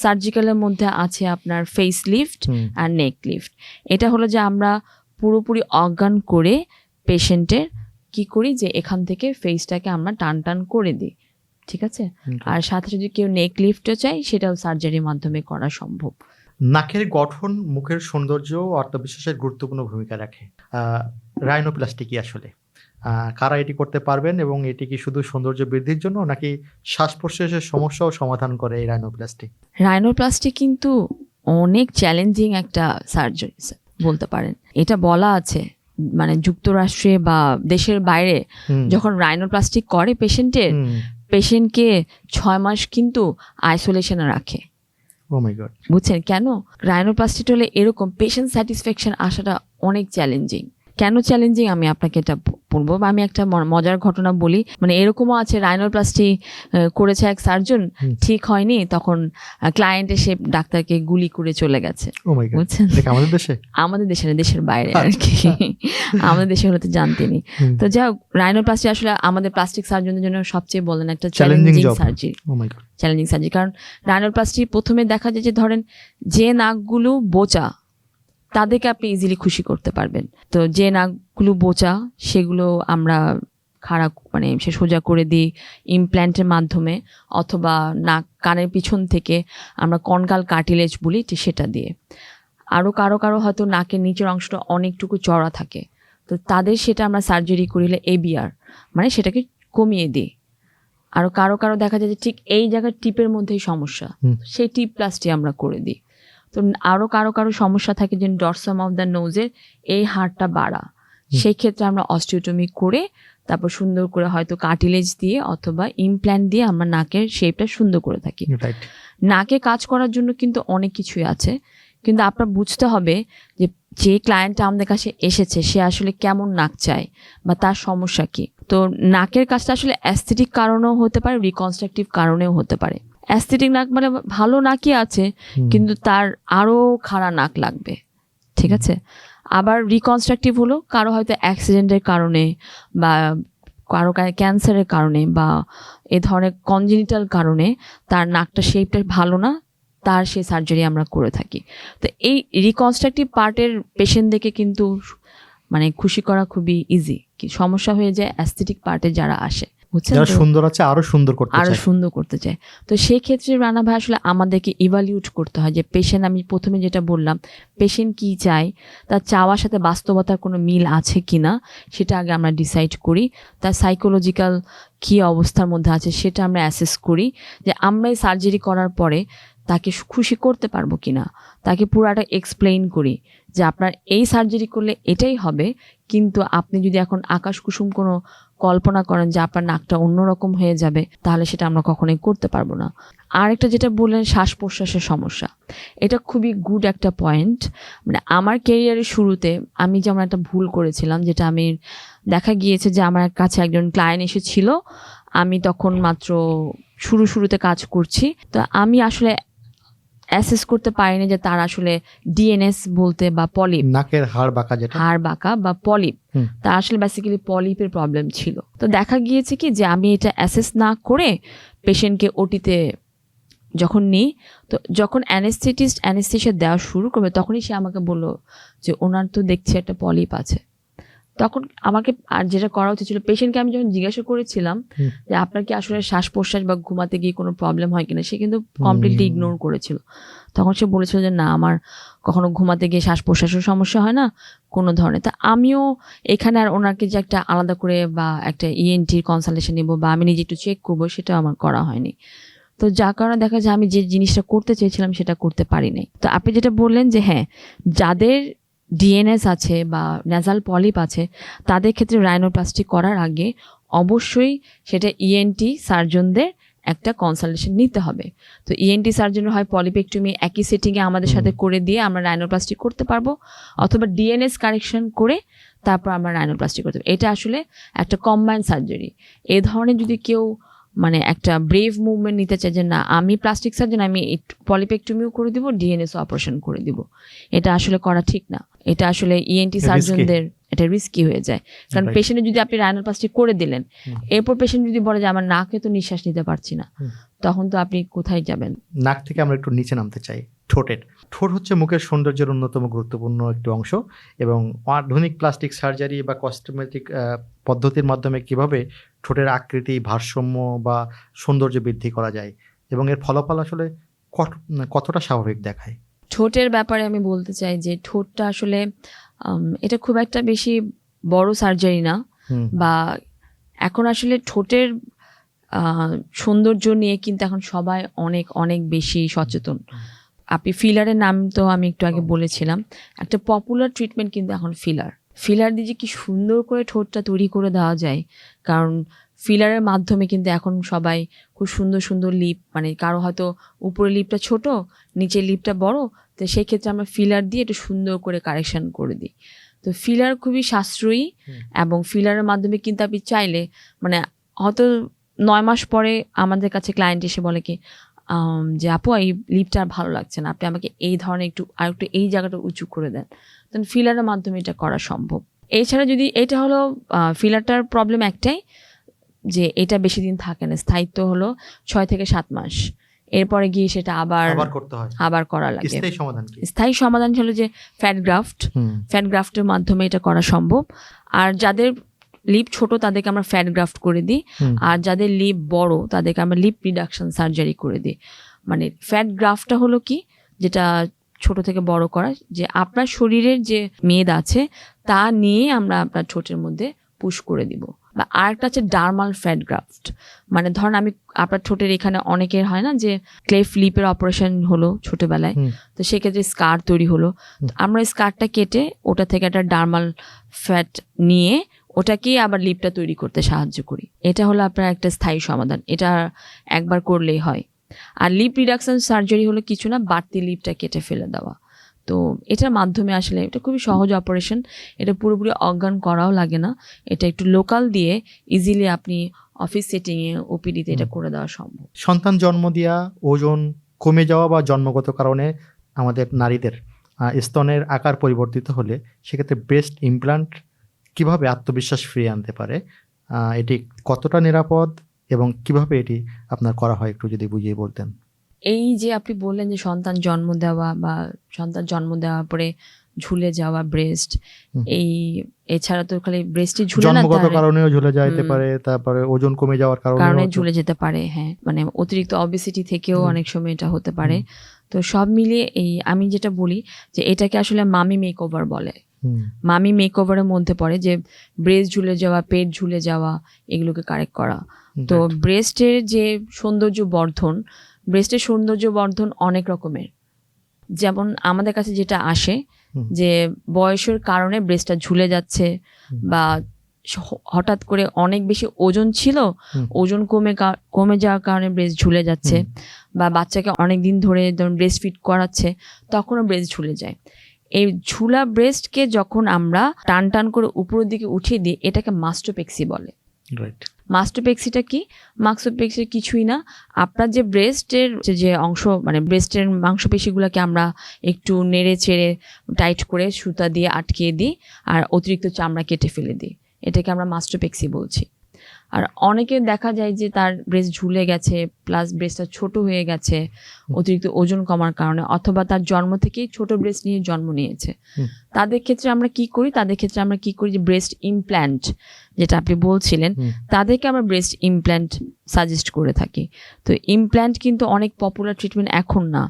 সার্জিক্যালের মধ্যে আছে আপনার ফেস লিফট আর নেক লিফট। এটা হলো যে আমরা পুরোপুরি অজ্ঞান করে পেশেন্টের কি করি যে এখান থেকে ফেসটাকে আমরা টান টান করে দিই, ঠিক আছে। আর সাথে যদি কেউ নেক লিফটও চাই সেটাও সার্জারির মাধ্যমে করা সম্ভব। নাকের গঠন মুখের সৌন্দর্য ও আত্মবিশ্বাসের গুরুত্বপূর্ণ ভূমিকা রাখে। রাইনোপ্লাস্টি কি আসলে, কারা এটি করতে পারবেন এবং এটি কি শুধু সৌন্দর্য বৃদ্ধির জন্য নাকি শ্বাস প্রশ্বাসের সমস্যাও সমাধান করে এই রাইনোপ্লাস্টি? রাইনোপ্লাস্টি কিন্তু অনেক চ্যালেঞ্জিং একটা সার্জারি বলতে পারেন। এটা বলা আছে মানে যুক্তরাষ্ট্রে বা দেশের বাইরে যখন রাইনোপ্লাস্টি করে পেশেন্টকে 6 মাস কিন্তু আইসোলেশনে রাখে। ও মাই গড, বুঝছেন কেন? রাইনোপ্লাস্টি হলে এরকম পেশেন্ট স্যাটিসফ্যাকশন আসাটা অনেক চ্যালেঞ্জিং। কেন চ্যালেঞ্জিং আমি আপনাকে এটা বলবো। আমি একটা মজার ঘটনা বলি, মানে এরকমও আছে রাইনোপ্লাস্টি করেছে এক সার্জন, ঠিক হয়নি, তখন ক্লায়েন্ট এসে ডাক্তারকে গুলি করে চলে গেছে। বুঝছেন, আমাদের দেশে, আমাদের দেশে না, দেশের বাইরে আর কি, আমাদের দেশে হলে তো জানতেনি। তো যাই হোক, রাইনোপ্লাস্টি আসলে আমাদের প্লাস্টিক সার্জনদের জন্য সবচেয়ে বলেন একটা চ্যালেঞ্জিং সার্জারি। চ্যালেঞ্জিং সার্জারি কারণ রাইনোপ্লাস্টি প্রথমে দেখা যায় যে ধরেন যে নাকগুলো বোচা তাদেরকে আপনি ইজিলি খুশি করতে পারবেন। তো যে নাকগুলো বোচা সেগুলো আমরা খারাপ মানে সে সোজা করে দিই ইমপ্ল্যান্টের মাধ্যমে, অথবা নাক কানের পিছন থেকে আমরা কনকাল কার্টিলেজ বলি সেটা দিয়ে। আরও কারো হয়তো নাকের নিচের অংশটা অনেকটুকু চড়া থাকে, তো তাদের সেটা আমরা সার্জারি করিলে ABR মানে সেটাকে কমিয়ে দিই। আরও কারো দেখা যায় যে ঠিক এই জায়গার টিপের মধ্যেই সমস্যা, সেই টিপ প্লাস্টি আমরা করে দিই। তো আরও কারো সমস্যা থাকে যে ডরসাম অফ দ্য নোজের এই হাড়টা বাড়া, সেই ক্ষেত্রে আমরা অস্টিওটমি করে তারপর সুন্দর করে হয়তো কার্টিলেজ দিয়ে অথবা ইমপ্ল্যান্ট দিয়ে আমরা নাকের শেপটা সুন্দর করে থাকি। নাকে কাজ করার জন্য কিন্তু অনেক কিছুই আছে, কিন্তু আপনার বুঝতে হবে যে ক্লায়েন্টটা আমাদের কাছে এসেছে সে আসলে কেমন নাক চায় বা তার সমস্যা কি। তো নাকের কাজটা আসলে অ্যাস্থেটিক কারণেও হতে পারে, রিকনস্ট্রাকটিভ কারণেও হতে পারে। অ্যাস্থেটিক নাক মানে ভালো নাকই আছে কিন্তু তার আরো খাড়া নাক লাগবে, ঠিক আছে। আবার রিকনস্ট্রাকটিভ হলো কারো হয়তো অ্যাক্সিডেন্টের কারণে বা কারো ক্যান্সারের কারণে বা এ ধরনের কনজেনিটাল কারণে তার নাকটা শেপটা ভালো না, তার সেই সার্জারি আমরা করে থাকি। তো এই রিকনস্ট্রাকটিভ পার্টের পেশেন্টদেরকে কিন্তু মানে খুশি করা খুবই ইজি, কি সমস্যা হয়ে যায় অ্যাস্থেটিক পার্টে যারা আসে, যারা সুন্দর আছে আরো সুন্দর করতে চায়। তো সেই ক্ষেত্রে রানা ভাই আসলে আমাদেরকে ইভালিউট করতে হয় যে পেশেন্ট, আমি প্রথমে যেটা বললাম, পেশেন্ট কি চায়, তার চাওয়ার সাথে বাস্তবতার কোনো মিল আছে কিনা সেটা আগে আমরা ডিসাইড করি। তার সাইকোলজিক্যাল কি অবস্থার মধ্যে আছে সেটা আমরা অ্যাসেস করি, যে আমরা এই সার্জারি করার পরে তাকে খুশি করতে পারবো কিনা। তাকে পুরাটা এক্সপ্লেইন করি যে আপনার এই সার্জারি করলে এটাই হবে, কিন্তু আপনি যদি এখন আকাশ কুসুম কোনো কল্পনা করেন যে আপনার নাকটা অন্যরকম হয়ে যাবে, তাহলে সেটা আমরা কখনোই করতে পারবো না। আর একটা যেটা বললেন শ্বাস প্রশ্বাসের সমস্যা, এটা খুবই গুড একটা পয়েন্ট। মানে আমার ক্যারিয়ারের শুরুতে আমি যেমন একটা ভুল করেছিলাম, যেটা আমি দেখা গিয়েছে যে আমার কাছে একজন ক্লায়েন্ট এসেছিল, আমি তখন মাত্র শুরুতে কাজ করছি, তো আমি আসলে অ্যাসেস করতে পারিনি যে তার আসলে ডিএনএস বলতে বা পলিপ, নাকের হাড় বাঁকা বা পলিপ, তার আসলে বেসিক্যালি পলিপের প্রবলেম ছিল। তো দেখা গিয়েছে কি যে আমি এটা অ্যাসেস না করে পেশেন্টকে ওটিতে যখন নিই, তো যখন অ্যানেস্থেশিয়া দেওয়া শুরু করবে তখনই সে আমাকে বললো যে ওনার তো দেখছি একটা পলিপ আছে। তখন আমাকে আর যেটা করা উচিত ছিল, পেশেন্টকে আমি যখন জিজ্ঞাসা করেছিলাম যে আপনার কি আসলে শ্বাস প্রশ্বাস বা ঘুমাতে গিয়ে কোনো প্রবলেম হয় কিনা, সে কিন্তু কমপ্লিটলি ইগনোর করেছিল। তখন সে বলেছিল যে না, আমার কখনো ঘুমাতে গিয়ে শ্বাস প্রশ্বাসের সমস্যা হয় না কোনো ধরনের। তা আমিও এখানে আর ওনাকে যে একটা আলাদা করে বা একটা ইএনটির কনসালটেশন নেবো বা আমি নিজে একটু চেক করবো, সেটা আমার করা হয়নি। তো যার কারণে দেখা যায় আমি যে জিনিসটা করতে চেয়েছিলাম সেটা করতে পারি নাই। তো আপনি যেটা বললেন যে হ্যাঁ, যাদের ডিএনএস আছে বা নেজাল পলিপ আছে, তাদের ক্ষেত্রে রাইনোপ্লাস্টি করার আগে অবশ্যই সেটা ইএনটি সার্জনদের একটা কনসালটেশন নিতে হবে। তো ইএনটি সার্জন হয় পলিপেক্টমি একই সেটিংয়ে আমাদের সাথে করে দিয়ে আমরা রাইনোপ্লাস্টি করতে পারবো, অথবা ডিএনএস কারেকশন করে তারপর আমরা রাইনোপ্লাস্টি করতে পারবো। এটা আসলে একটা কম্বাইন্ড সার্জারি। এ ধরনের যদি কেউ মানে একটা ব্রেভ মুভমেন্ট নিতে চায় যে না আমি প্লাস্টিক সার্জন, আমি পলিপেক্টমিও করে দিব, ডিএনএস অপারেশন করে দিব, এটা আসলে করা ঠিক না। এটা আসলে ইএনটি সার্জনদের এটা রিস্কি হয়ে যায়। কারণ পেশেন্টের যদি আপনি রাইনোপ্লাস্টি করে দিলেন, এরপর পেশেন্ট যদি বলে যে আমার নাকে তো নিঃশ্বাস নিতে পারছি না, তখন তো আপনি কোথায় যাবেন? নাক থেকে আমরা একটু নিচে নামতে চাই, ঠোঁটের। ঠোঁট হচ্ছে মুখের সৌন্দর্যের অন্যতম গুরুত্বপূর্ণ একটি অংশ, এবং আধুনিক প্লাস্টিক সার্জারি বা কসমেটিক পদ্ধতির মাধ্যমে কিভাবে ঠোঁটের আকৃতি, ভারসাম্য বা সৌন্দর্য বৃদ্ধি করা যায় এবং এর ফলাফল আসলে কতটা স্বাভাবিক দেখায়। ঠোঁটের ব্যাপারে আমি বলতে চাই যে ঠোঁটটা আসলে এটা খুব একটা বেশি বড় সার্জারি না, বা এখন আসলে ঠোঁটের সৌন্দর্য নিয়ে কিন্তু এখন সবাই অনেক অনেক বেশি সচেতন। আপনি ফিলারের নাম তো আমি একটু আগে বলেছিলাম, একটা পপুলার ট্রিটমেন্ট কিন্তু এখন ফিলার দিয়ে যে কি সুন্দর করে ঠোঁটটা তৈরি করে দেওয়া যায়। কারণ ফিলারের মাধ্যমে কিন্তু এখন সবাই খুব সুন্দর সুন্দর লিপ, মানে কারো হয়তো উপরের লিপটা ছোট, নিচের লিপটা বড়, তো সেই ক্ষেত্রে আমরা ফিলার দিয়ে একটু সুন্দর করে কারেকশন করে দিই। তো ফিলার খুবই সাশ্রয়ী, এবং ফিলারের মাধ্যমে কিন্তু আপনি চাইলে মানে হয়তো 9 মাস পরে আমাদের কাছে ক্লায়েন্ট এসে বলে কি যে আপু এই লিপটা আর ভালো লাগছে না, আপনি আমাকে এই ধরনের একটু এই জায়গাটা উঁচু করে দেন। তখন ফিলারের মাধ্যমে এটা করা সম্ভব। এছাড়া যদি এটা হলো ফিলারটার প্রবলেম একটাই যে এটা বেশি দিন থাকে না, স্থায়িত্ব হলো 6 থেকে 7 মাস, এরপরে গিয়ে সেটা আবার করতে হয়, আবার করা লাগে। স্থায়ী সমাধান হলো যে ফ্যাট গ্রাফটের মাধ্যমে এটা করা সম্ভব। আর যাদের লিপ ছোট তাদেরকে আমরা ফ্যাট গ্রাফট করে দিই, আর যাদের লিপ বড় তাদেরকে আমরা লিপ রিডাকশন সার্জারি করে দিই। মানে ফ্যাট গ্রাফটটা হলো কি, যেটা ছোট থেকে বড় করা, যে আপনার শরীরের যে মেদ আছে তা নিয়ে আমরা আপনার ঠোঁটের মধ্যে পুশ করে দিব। বা আরেকটা আছে ডার্মাল ফ্যাট গ্রাফট, মানে ধরেন আমি আপনার ঠোঁটের এখানে অনেকের হয় না যে ক্লেফ লিপের অপারেশন হলো ছোটবেলায়, তো সেক্ষেত্রে স্কার তৈরি হলো, আমরা স্কারটা কেটে ওটা থেকে একটা ডার্মাল ফ্যাট নিয়ে ওটাকেই আবার লিপটা তৈরি করতে সাহায্য করি। এটা হলো আপনার একটা স্থায়ী সমাধান, এটা একবার করলেই হয়। আর লিপ রিডাকশন সার্জারি হলো কিছু না, বাড়তি লিপটা কেটে ফেলে দেওয়া। তো এটার মাধ্যমে আসলে এটা খুবই সহজ অপারেশন, এটা পুরোপুরি অজ্ঞান করাও লাগে না, এটা একটু লোকাল দিয়ে ইজিলি আপনি অফিস সেটিংয়ে ওপিডিতে এটা করে দেওয়া সম্ভব। সন্তান জন্ম দেওয়া, ওজন কমে যাওয়া বা জন্মগত কারণে আমাদের নারীদের স্তনের আকার পরিবর্তিত হলে সেক্ষেত্রে ব্রেস্ট ইমপ্লান্ট কিভাবে আত্মবিশ্বাস ফিরিয়ে আনতে পারে, এটি কতটা নিরাপদ এবং কিভাবে এটি আপনার করা হয় একটু যদি বুঝিয়ে বলতেন। এই যে আপনি বললেন যে সন্তান জন্ম দেওয়া বা সন্তান জন্ম দেওয়ার পরে ঝুলে যাওয়া ব্রেস্ট, এই এছাড়া তো খালি ব্রেস্টই ঝুলে না, জন্মগত কারণেও ঝুলে যেতে পারে, তারপরে ওজন কমে যাওয়ার কারণে ঝুলে যেতে পারে। হ্যাঁ, মানে অতিরিক্ত অবেসিটি থেকেও অনেক সময় এটা হতে পারে। তো সব মিলিয়ে এই আমি যেটা বলি যে এটাকে আসলে মামি মেকওভার বলে। মামি মেকওভারের মধ্যে পড়ে যে ব্রেস্ট ঝুলে যাওয়া, পেট ঝুলে যাওয়া, এগুলোকে কারেক্ট করা। তো ব্রেস্টের যে সৌন্দর্য বর্ধন অনেক রকমের। যেমন আমাদের কাছে যেটা আসে যে বয়সের কারণে ব্রেস্টটা ঝুলে যাচ্ছে, বা হঠাৎ করে অনেক বেশি ওজন ছিল, ওজন কমে যাওয়ার কারণে ব্রেস্ট ঝুলে যাচ্ছে, বা বাচ্চাকে অনেক দিন ধরে ব্রেস্ট ফিড করাচ্ছে তখনও ব্রেস্ট ঝুলে যায়। এই ঝুলা ব্রেস্টকে যখন আমরা টান করে উপরের দিকে উঠিয়ে দিই, এটাকে মাস্টোপেক্সি বলে। মাস্টোপেক্সিটা কি? মাস্টোপেক্সি কিছুই না, আপনার যে ব্রেস্টের যে অংশ, মানে ব্রেস্টের মাংসপেশিগুলোকে আমরা একটু নেড়ে চেড়ে টাইট করে সুতা দিয়ে আটকিয়ে দিই আর অতিরিক্ত চামড়া কেটে ফেলে দিই, এটাকে আমরা মাস্টোপেক্সি বলছি। আর অনেকে দেখা যায় যে তার ব্রেস্ট ঝুলে গেছে, প্লাস ব্রেস্টটা ছোট হয়ে গেছে অতিরিক্ত ওজন কমার কারণে, অথবা তার জন্ম থেকেই ছোট ব্রেস্ট নিয়ে জন্ম নিয়েছে। তাদের ক্ষেত্রে আমরা কি করি যে ব্রেস্ট ইমপ্ল্যান্ট, যেটা আপনি বলছিলেন, তাদেরকে আমরা ব্রেস্ট ইমপ্ল্যান্ট সাজেস্ট করে থাকি। তো ইমপ্ল্যান্ট কিন্তু অনেক পপুলার ট্রিটমেন্ট এখন না,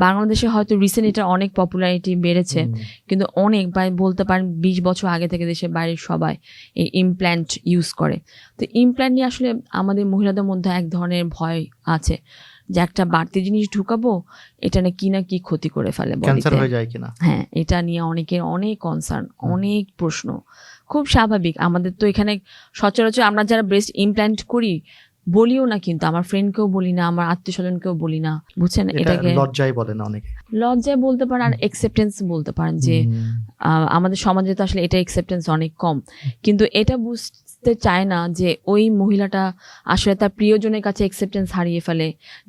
বাংলাদেশে হয়তো রিসেন্ট এটা অনেক পপুলারিটি বেড়েছে, কিন্তু অনেক বলতে পারেন 20 বছর আগে থেকে দেশের বাইরের সবাই এই ইমপ্ল্যান্ট ইউজ করে। তো ইমপ্ল্যান্ট নিয়ে আসলে আমাদের মহিলাদের মধ্যে এক ধরনের ভয় আছে যে একটা বাড়তি জিনিস ঢুকাবো, এটা না কি ক্ষতি করে ফেলে, ক্যান্সার হয়ে যায় কিনা। হ্যাঁ, এটা নিয়ে অনেকের অনেক কনসার্ন, অনেক প্রশ্ন, খুব স্বাভাবিক। আমাদের তো এখানে সচরাচর আমরা যারা ব্রেস্ট ইমপ্ল্যান্ট করি বলিও না, কিন্তু আমার ফ্রেন্ডকেও বলি না, আমার আত্মীয় স্বজনকেও বলি না, বুঝছেন? এটাকে লজ্জায় বলে না অনেকে, লজ্জায় বলতে পারেন, আর অ্যাকসেপ্টেন্স বলতে পারেন যে আমাদের সমাজে তো আসলে এটা অ্যাকসেপ্টেন্স অনেক কম, কিন্তু এটা বুঝতে চায় না যে ওই মহিলাটা আসলে তার প্রিয়জনের কাছে অ্যাকসেপ্টেন্স হারিয়ে ফেলে,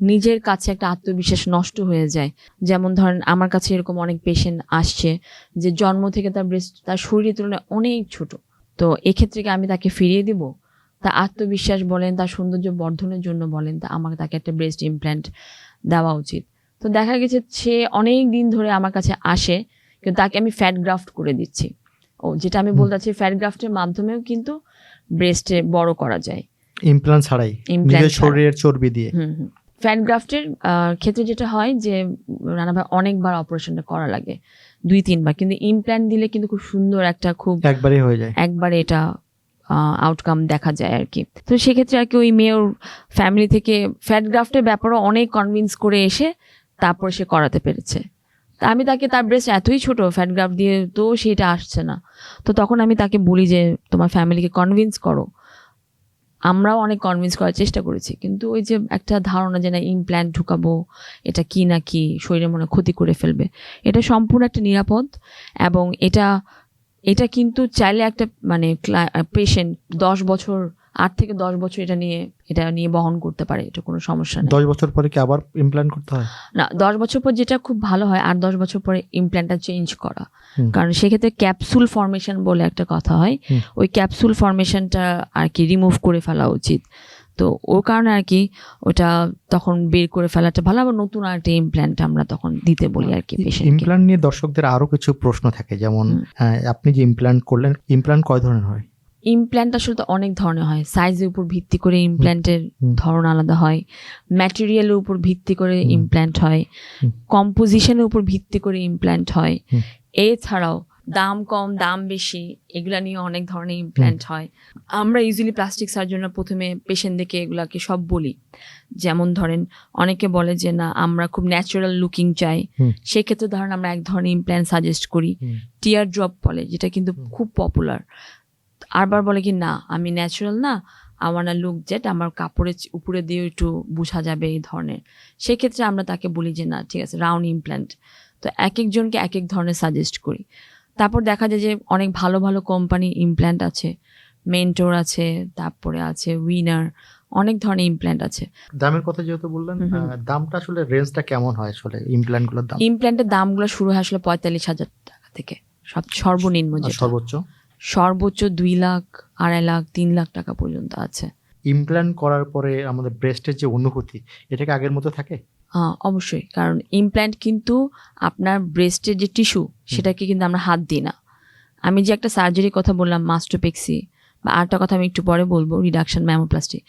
নিজের কাছে একটা আত্মবিশ্বাস নষ্ট হয়ে যায়। যেমন ধরেন আমার কাছে এরকম অনেক পেশেন্ট আসছে যে জন্ম থেকে তার ব্রেস্ট তার শরীরের তুলনায় অনেক ছোট, তো এক্ষেত্রে কি আমি তাকে ফিরিয়ে দিব? তার আত্মবিশ্বাস বলেন, তার সৌন্দর্য বর্ধনের জন্য বলেন, আমাকে তাকে একটা ব্রেস্ট ইমপ্ল্যান্ট দেওয়া উচিত। তো দেখা গেছে সে অনেক দিন ধরে আমার কাছে আসে, কিন্তু তাকে আমি ফ্যাট গ্রাফট করে দিচ্ছি। যেটা আমি বলতে চাচ্ছি, ফ্যাট গ্রাফটের মাধ্যমেও কিন্তু ব্রেস্টে বড় করা যায়, ইমপ্ল্যান্ট ছাড়াই, নিজের শরীরের চর্বি দিয়ে। ফ্যাট গ্রাফটের ক্ষেত্রে যেটা হয় যে রানা ভাই অনেকবার অপারেশনটা করা লাগে, 2-3 বার, কিন্তু ইমপ্ল্যান্ট দিলে কিন্তু খুব সুন্দর একটা, খুব একবারে হয়ে যায়, একবারে এটা আউটকাম দেখা যায় আর কি। তো সেক্ষেত্রে আর কি ওই মেয়ের ফ্যামিলি থেকে ফ্যাট গ্রাফটের ব্যাপারও অনেক কনভিন্স করে এসে তারপর সে করাতে পেরেছে। তা আমি তাকে, তার ব্রেস্ট এতই ছোট, ফ্যাট গ্রাফট দিয়ে তো সেটা আসছে না, তো তখন আমি তাকে বলি যে তোমার ফ্যামিলিকে কনভিন্স করো। আমরাও অনেক কনভিন্স করার চেষ্টা করেছি, কিন্তু ওই যে একটা ধারণা যে না ইমপ্ল্যান্ট ঢুকাবো, এটা কি না কি শরীরে মনে ক্ষতি করে ফেলবে, এটা সম্পূর্ণ একটা নিরাপদ, এবং এটা কিন্তু চাইলে একটা মানে পেশেন্ট 10 বছর, 8 থেকে 10 বছর এটা নিয়ে বহন করতে পারে, এটা কোনো সমস্যা নেই। 10 বছর পরে কি আবার ইমপ্ল্যান্ট করতে হয়? না, 10 বছর পর যেটা খুব ভালো হয়, 8-10 বছর পরে ইমপ্ল্যান্টটা চেঞ্জ করা, কারণ সেক্ষেত্রে ক্যাপসুল ফর্মেশন বলে একটা কথা হয়, ওই ক্যাপসুল ফর্মেশনটা আর কি রিমুভ করে ফেলা উচিত। তো ওর কারণে আর কি ওটা তখন বের করে ফেলাটা ভালো, আবার নতুন আরেকটা ইমপ্ল্যান্ট আমরা তখন দিতে বলি আর কি পেশেন্টকে। ইমপ্ল্যান্ট নিয়ে দর্শকদের আরো কিছু প্রশ্ন থাকে, যেমন আপনি যে ইমপ্ল্যান্ট করলেন, ইমপ্ল্যান্ট কয় ধরনের হয়? ইমপ্ল্যান্ট আসলে তো অনেক ধরনের হয়, সাইজের উপর ভিত্তি করে ইমপ্ল্যান্টের ধরন আলাদা হয়, ম্যাটেরিয়ালের উপর ভিত্তি করে ইমপ্ল্যান্ট হয়, কম্পোজিশনের উপর ভিত্তি করে ইমপ্ল্যান্ট হয়, এছাড়াও দাম কম দাম বেশি এগুলা নিয়ে অনেক ধরনের ইমপ্ল্যান্ট হয়। আমরা ইউজুয়ালি প্লাস্টিক সার্জনরা প্রথমে পেশেন্টদেরকে এগুলাকে সব বলি, যেমন ধরেন অনেকে বলে যে না আমরা খুব ন্যাচারাল লুকিং চাই, সেক্ষেত্রে ধরেন আমরা এক ধরনের ইমপ্ল্যান্ট সাজেস্ট করি, টিয়ার ড্রপ বলে, যেটা কিন্তু খুব পপুলার। আরবার বলে কি না আমি ন্যাচারাল না, আমার না লুক জেট, আমার কাপড়ের উপরে দিয়ে একটু বোঝা যাবে এই ধরনের, সেক্ষেত্রে আমরা তাকে বলি যে না ঠিক আছে রাউন্ড ইমপ্ল্যান্ট। তো এক একজনকে এক এক ধরনের সাজেস্ট করি। তারপর দেখা যায় যে অনেক ভালো ভালো কোম্পানি ইমপ্ল্যান্ট আছে, মেন্টর আছে, তারপরে আছে উইনার, অনেক ধরনের ইমপ্ল্যান্ট আছে। দামের কথা যেহেতু বললেন, দামটা আসলে রেঞ্জটা কেমন হয় আসলে ইমপ্ল্যান্টগুলোর দাম? ইমপ্ল্যান্টের দামগুলো শুরু হয় আসলে 45,000 টাকা থেকে, সর্বনিম্ন যেটা, সর্বোচ্চ 2 লাখ, 2.5 লাখ, 3 লাখ টাকা পর্যন্ত আছে। ইমপ্ল্যান্ট করার পরে আমাদের ব্রেস্টের যে অনুভূতি, এটা কি আগের মতো থাকে? হ্যাঁ অবশ্যই, কারণ ইমপ্ল্যান্ট কিন্তু আপনার ব্রেস্টের যে টিস্যু সেটাকে কিন্তু আমরা হাত দিই না। আমি যে একটা সার্জারির কথা বললাম মাস্টোপেক্সি, বা আরেকটা কথা আমি একটু পরে বলবো রিডাকশন ম্যামোপ্লাস্টি,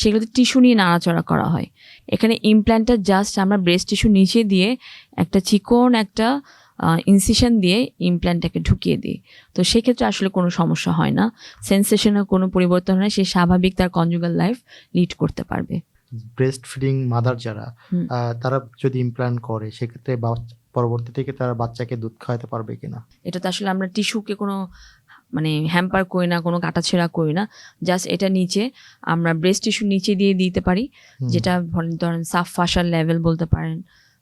সেগুলোতে টিস্যু নিয়ে নাড়াচড়া করা হয়। এখানে ইমপ্ল্যান্টটা জাস্ট আমরা ব্রেস্ট টিস্যু নিচে দিয়ে একটা চিকন একটা ইনসিশন দিয়ে ইমপ্ল্যান্টটাকে ঢুকিয়ে দিই, তো সেক্ষেত্রে আসলে কোনো সমস্যা হয় না, সেন্সেশনের কোনো পরিবর্তন হয়, সে স্বাভাবিক তার কনজুগাল লাইফ লিড করতে পারবে। ব্রেস্ট ফিডিং মাদার যারা, তারা যদি ইমপ্ল্যান্ট করে সেক্ষেত্রে পরবর্তী থেকে তারা বাচ্চাকে দুধ খাওয়াতে পারবে কিনা? এটা তো আসলে আমরা টিস্যুকে কোনো মানে হ্যাম্পার করি না, কোনো কাটাছেঁড়া করি না, জাস্ট এটা নিচে আমরা ব্রেস্ট টিস্যু নিচে দিয়ে দিতে পারি, যেটা ধরেন সাব ফাশাল লেভেল বলতে পারেন,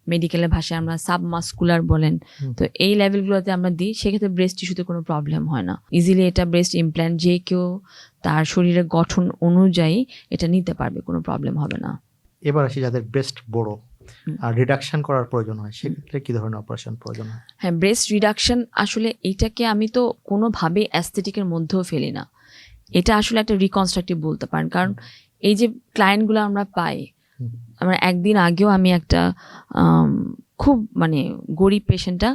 মেডিকেলের ভাষায় আমরা সাবমাস্কুলার বলেন, তো এই লেভেলগুলোতে আমরা দিই, সেক্ষেত্রে ব্রেস্ট টিস্যুতে কোনো প্রবলেম হয় না, ইজিলি এটা ব্রেস্ট ইমপ্ল্যান্ট যে কেউ তার শরীরের গঠন অনুযায়ী এটা নিতে পারবে, কোনো প্রবলেম হবে না। এবার আসি যাদের ব্রেস্ট বড় আর রিডাকশন করার প্রয়োজন হয়, সেক্ষেত্রে কি ধরনের অপারেশন প্রয়োজন হয়? হ্যাঁ, ব্রেস্ট রিডাকশন আসলে এইটাকে আমি তো কোনোভাবে অ্যাস্থেটিকের মধ্যেও ফেলি না, এটা আসলে একটা রিকনস্ট্রাকটিভ বলতে পারেন, কারণ এই যে ক্লায়েন্টগুলো আমরা পাই, আমরা একদিন আগেও আমি একটা খুব মানে গরিব পেশেন্টটা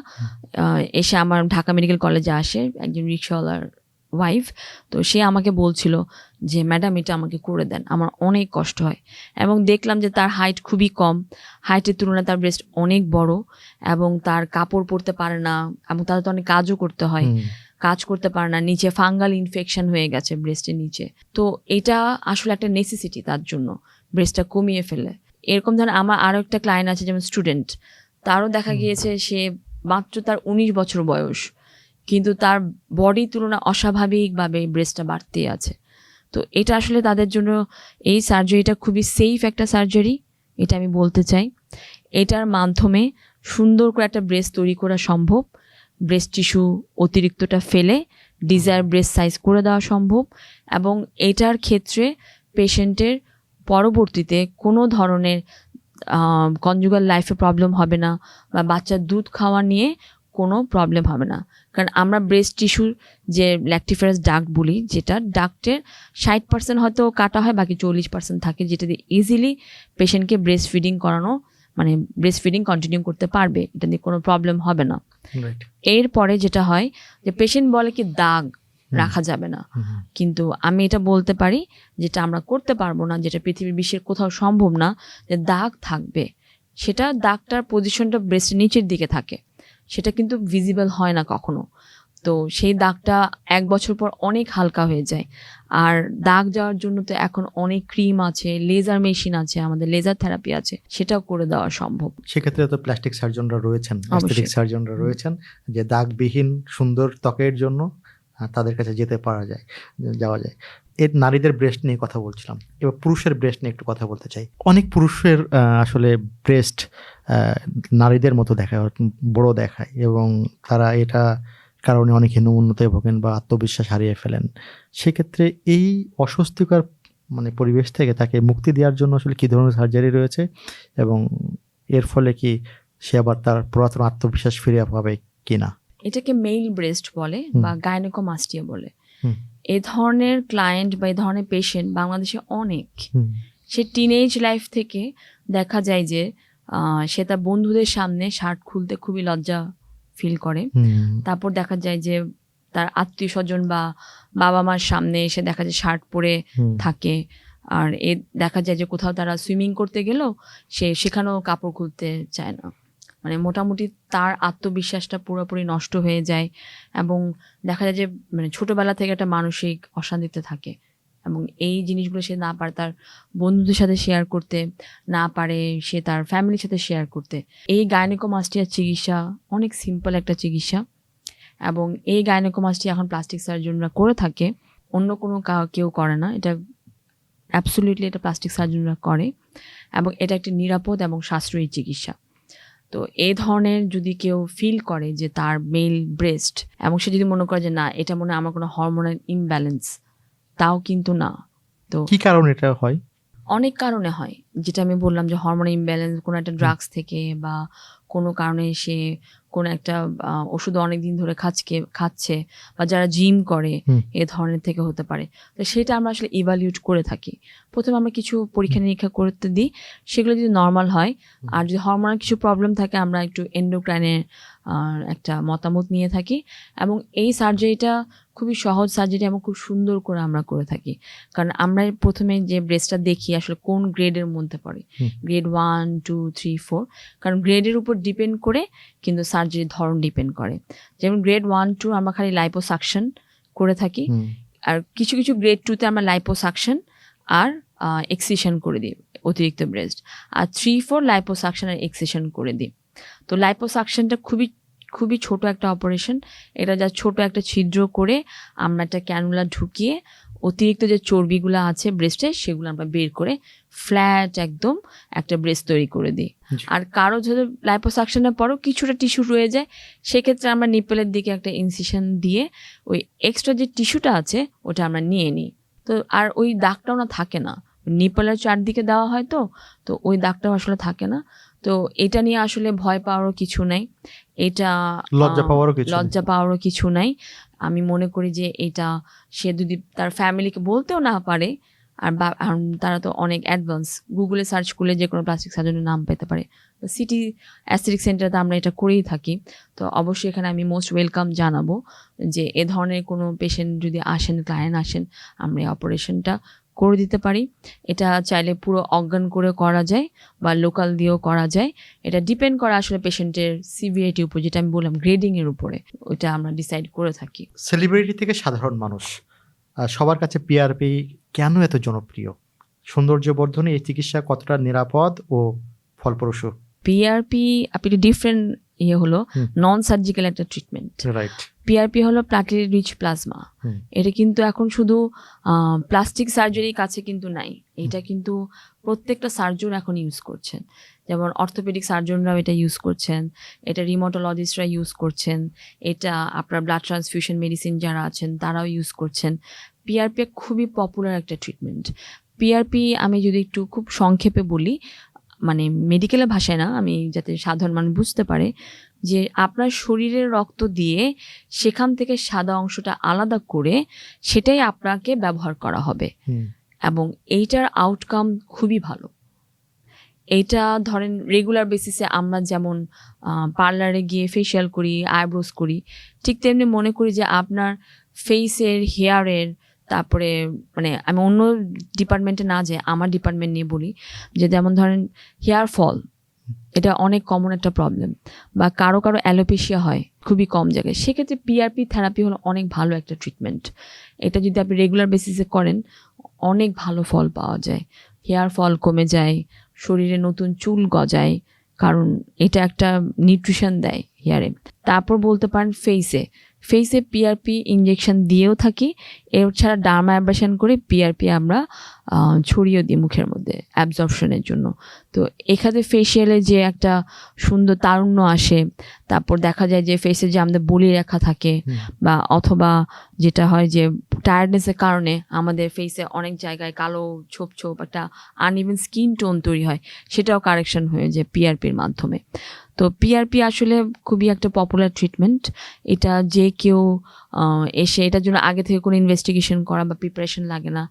এসে আমার ঢাকা মেডিকেল কলেজে আসে, একজন রিক্সাওয়ালার ওয়াইফ, তো সে আমাকে বলছিল যে ম্যাডাম এটা আমাকে করে দেন, আমার অনেক কষ্ট হয়, এবং দেখলাম যে তার হাইট খুবই কম, হাইটের তুলনায় তার ব্রেস্ট অনেক বড়, এবং তার কাপড় পরতে পারে না, এবং তার তো অনেক কাজও করতে হয়, কাজ করতে পারে না, নিচে ফাঙ্গাল ইনফেকশন হয়ে গেছে ব্রেস্টের নিচে, তো এটা আসলে একটা নেসেসিটি তার জন্য, ব্রেস্টটা কমিয়ে ফেলে। এরকম ধরেন আমার আরও একটা ক্লায়েন্ট আছে যেমন স্টুডেন্ট, তারও দেখা গিয়েছে সে মাত্র তার 19 বছর বয়স, কিন্তু তার বডি তুলনা অস্বাভাবিকভাবে ব্রেস্টটা বাড়তেই আছে। তো এটা আসলে তাদের জন্য এই সার্জারিটা খুবই সেফ একটা সার্জারি, এটা আমি বলতে চাই। এটার মাধ্যমে সুন্দর করে একটা ব্রেস্ট তৈরি করা সম্ভব, ব্রেস্ট টিস্যু অতিরিক্তটা ফেলে ডিজায়ার ব্রেস্ট সাইজ করে দেওয়া সম্ভব, এবং এটার ক্ষেত্রে পেশেন্টের পরবর্তীতে কোনো ধরনের কনজুগাল লাইফে প্রবলেম হবে না, বা বাচ্চার দুধ খাওয়া নিয়ে কোনো প্রবলেম হবে না। কারণ আমরা ব্রেস্ট টিস্যুর যে ল্যাকটিফারাস ডাক্ট বলি, যেটা ডাক্টের 60% হয়তো কাটা হয়, বাকি 40% থাকে, যেটা দিয়ে ইজিলি পেশেন্টকে ব্রেস্ট ফিডিং করানো, মানে ব্রেস্ট ফিডিং কন্টিনিউ করতে পারবে, এটা নিয়ে কোনো প্রবলেম হবে না। এরপরে যেটা হয় যে পেশেন্ট বলে কি দাগ রাখা যাবে না, কিন্তু আমি এটা বলতে পারি যেটা আমরা করতে পারবো না, যেটা পৃথিবীর বিশ্বের কোথাও সম্ভব না, যে দাগ থাকবে, সেটা দাগটার পজিশনটা ব্রেস্টের নিচের দিকে থাকে, সেটা কিন্তু ভিজিবল হয় না কখনো। তো সেই দাগটা 1 বছর পর অনেক হালকা হয়ে যায়। আর দাগ যাওয়ার জন্য তো এখন অনেক ক্রিম আছে, লেজার মেশিন আছে, আমাদের লেজার থেরাপি আছে, সেটাও করে দেওয়া সম্ভব। সেক্ষেত্রে তো প্লাস্টিক সার্জনরা রয়েছেন, অ্যাস্থেটিক সার্জনরা রয়েছেন, যে দাগবিহীন সুন্দর ত্বকের জন্য তাদের কাছে যাওয়া যায়। এর নারীদের ব্রেস্ট নিয়ে কথা বলছিলাম, এবার পুরুষের ব্রেস্ট নিয়ে একটু কথা বলতে চাই। অনেক পুরুষের আসলে ব্রেস্ট নারীদের মতো দেখায়, বড় দেখায়, এবং তারা এটা কারণে অনেক হীনমন্যতায় ভোগেন বা আত্মবিশ্বাস হারিয়ে ফেলেন। সেক্ষেত্রে এই অস্বস্তিকর পরিবেশ থেকে তাকে মুক্তি দেওয়ার জন্য আসলে কী ধরনের সার্জারি রয়েছে, এবং এর ফলে কি সে আবার তার পুরাতন আত্মবিশ্বাস ফিরে পাবে কিনা? এটাকে মেইল ব্রেস্ট বলে বা গাইনোকোমাস্টিয়া বলে। এই ধরনের ক্লায়েন্ট বা এই ধরনের পেশেন্ট বাংলাদেশে অনেক। সে টিনেজ লাইফ থেকে দেখা যায় যে সে তার বন্ধুদের সামনে শার্ট খুলতে খুবই লজ্জা ফিল করে। তারপর দেখা যায় যে তার আত্মীয় স্বজন বা বাবা মার সামনে এসে দেখা যায় শার্ট পরে থাকে। আর দেখা যায় যে কোথাও তারা সুইমিং করতে গেলেও সেখানেও কাপড় খুলতে চায় না। মোটামুটি তার আত্মবিশ্বাসটা পুরোপুরি নষ্ট হয়ে যায়, এবং দেখা যায় যে ছোটবেলা থেকে একটা মানসিক অশান্তিতে থাকে, এবং এই জিনিসগুলো সে না পারে তার বন্ধুদের সাথে শেয়ার করতে, না পারে সে তার ফ্যামিলির সাথে শেয়ার করতে। এই গাইনোকোমাস্টিয়ার চিকিৎসা অনেক সিম্পল একটা চিকিৎসা, এবং এই গাইনোকোমাস্টিয়া এখন প্লাস্টিক সার্জনরা করে থাকে, অন্য কোনো কেউ করে না। এটা অ্যাবসলিউটলি এটা প্লাস্টিক সার্জনরা করে, এবং এটা একটি নিরাপদ এবং সাশ্রয়ী চিকিৎসা। তো এই ধরনের যদি কেউ ফিল করে যে তার মেল ব্রেস্ট, এবং সে যদি মনে করে যে না এটা মনে হয় আমার কোনো হরমোনাল ইমব্যালেন্স, তাও কিন্তু না। তো কি কারণে এটা হয়? অনেক কারণে হয়, যেটা আমি বললাম যে হরমোনাল ইমব্যালেন্স, কোনো একটা ড্রাগস থেকে, বা কোনো কারণে সে কোনো একটা ওষুধ অনেকদিন ধরে খাচ্ছে, বা যারা জিম করে এ ধরনের থেকে হতে পারে। তো সেটা আমরা আসলে ইভ্যালুয়েট করে থাকি। প্রথমে আমরা কিছু পরীক্ষা নিরীক্ষা করতে দিই, সেগুলো যদি নর্মাল হয়, আর যদি হরমোনাল কিছু প্রবলেম থাকে আমরা একটু এন্ডোক্রাইনের একটা মতামত নিয়ে থাকি। এবং এই সার্জারিটা খুবই সহজ সার্জারি এবং খুব সুন্দর করে আমরা করে থাকি, কারণ আমরা প্রথমে যে ব্রেস্টটা দেখি আসলে কোন গ্রেডের মধ্যে পড়ে, গ্রেড 1, 2, 3, 4, কারণ গ্রেডের উপর ডিপেন্ড করে কিন্তু সার্জারির ধরন ডিপেন্ড করে। যেমন গ্রেড 1, 2 আমরা খালি লাইপোসাকশন করে থাকি, আর কিছু কিছু গ্রেড 2তে আমরা লাইপোসাকশন আর এক্সিশন করে দিই অতিরিক্ত ব্রেস্ট, আর 3, 4 লাইপোসাকশন আর এক্সিশন করে দিই। তো লাইপোসাকশনটা খুবই ছোট একটা অপারেশন। এটা যা ছোট একটা ছিদ্র করে আমরা একটা ক্যানুলা ঢুকিয়ে অতিরিক্ত যে চর্বিগুলো আছে ব্রেস্টে সেগুলো আমরা বের করে ফ্ল্যাট একদম একটা ব্রেস্ট তৈরি করে দিই। আর কারো যদি লাইপোসাকশনের পরও কিছুটা টিস্যু রয়ে যায়, সেক্ষেত্রে আমরা নিপেলের দিকে একটা ইনসিশন দিয়ে ওই এক্সট্রা যে টিস্যুটা আছে ওটা আমরা নিয়ে নিই। তো আর ওই দাগটাও না থাকে না, নিপেলের চারদিকে দেওয়া হয়, তো ওই দাগটাও আসলে থাকে না। তো এটা নিয়ে আসলে ভয় পাওয়ারও কিছু নাই, এটা লজ্জা পাওয়ারও কিছু নাই। আমি মনে করি যে এটা সে যদি তার ফ্যামিলিকে বলতেও না পারে, আর তারা তো অনেক অ্যাডভান্স, গুগলে সার্চ করলে যে কোনো প্লাস্টিক সার্জনের নাম পেতে পারে। সিটি অ্যাস্থেটিক সেন্টারে আমরা এটা করেই থাকি। তো অবশ্যই এখানে আমি মোস্ট ওয়েলকাম জানাবো যে এ ধরনের কোনো পেশেন্ট যদি ক্লায়েন্ট আসেন, আমরা এই অপারেশনটা করে দিতে পারি। এটা চাইলে পুরো অজ্ঞান করে করা যায় বা লোকাল দিয়েও করা যায়। এটা ডিপেন্ড করে আসলে পেশেন্টের সিভিয়ারিটির উপর, যেটা আমি বললাম গ্রেডিংয়ের উপরে, ওইটা আমরা ডিসাইড করে থাকি। সেলিব্রিটি থেকে সাধারণ মানুষ সবার কাছে পিআরপি কেন এত জনপ্রিয়, সৌন্দর্য বর্ধনে এই চিকিৎসা কতটা নিরাপদ ও ফলপ্রসূ? পিআরপি আপনি ডিফারেন্ট হলো নন সার্জিক্যাল একটা ট্রিটমেন্ট। রাইট। পিআরপি হলো প্লাটিলেট রিচ প্লাজমা। এটা কিন্তু এখন শুধু প্লাস্টিক সার্জারির কাছে কিন্তু নাই, এটা কিন্তু প্রত্যেকটা সার্জন এখন ইউজ করছেন। যেমন অর্থোপেডিক সার্জনরাও এটা ইউজ করছেন, এটা রিমোটোলজিস্টরা ইউজ করছেন, এটা আপনার ব্লাড ট্রান্সফিউশন মেডিসিন যারা আছেন তারাও ইউজ করছেন। পিআরপি খুবই পপুলার একটা ট্রিটমেন্ট। পিআরপি আমি যদি একটু খুব সংক্ষেপে বলি, মানে মেডিকেলের ভাষায় না, আমি যাতে সাধারণ মানুষ বুঝতে পারে, যে আপনার শরীরের রক্ত দিয়ে সেখান থেকে সাদা অংশটা আলাদা করে সেটাই আপনাকে ব্যবহার করা হবে, এবং এইটার আউটকাম খুবই ভালো। এইটা ধরেন রেগুলার বেসিসে আমরা যেমন পার্লারে গিয়ে ফেশিয়াল করি, আইব্রোস করি, ঠিক তেমনি মনে করি যে আপনার ফেসের, হেয়ারের, তারপরে মানে আমি অন্য ডিপার্টমেন্টে না যাই, আমার ডিপার্টমেন্ট নিয়ে বলি, যে যেমন ধরেন হেয়ার ফল, এটা অনেক কমন একটা প্রবলেম, বা কারো কারো অ্যালোপেশিয়া হয় খুবই কম জায়গায়, সেক্ষেত্রে পিআরপি থেরাপি হলো অনেক ভালো একটা ট্রিটমেন্ট। এটা যদি আপনি রেগুলার বেসিসে করেন অনেক ভালো ফল পাওয়া যায়, হেয়ার ফল কমে যায়, শরীরে নতুন চুল গজায়, কারণ এটা একটা নিউট্রিশন দেয় হেয়ারে। তারপর বলতে পারেন ফেসে পিআরপি ইঞ্জেকশন দিয়েও থাকি, এছাড়া ডার্মা অ্যাব্রেশন করে পিআরপি আমরা ছড়িয়ে দিই মুখের মধ্যে অ্যাবজর্পশনের জন্য। তো এখানে ফেশিয়ালে যে একটা সুন্দর তারুণ্য আসে, তারপর দেখা যায় যে ফেসে যে আমাদের বলি রেখা থাকে, বা অথবা যেটা হয় যে টায়ার্ডনেসের কারণে আমাদের ফেসে অনেক জায়গায় কালো ছোপ ছোপ একটা আনইভেন স্কিন টোন তৈরি হয়, সেটাও কারেকশন হয়ে যায় পিআরপির মাধ্যমে। তো পিআরপি আসলে খুবই একটা পপুলার ট্রিটমেন্ট। এটা যে কেউ এসে এটার জন্য আগে থেকে কোনো ইনভেস্টিগেশন করা বা প্রিপারেশন লাগে না।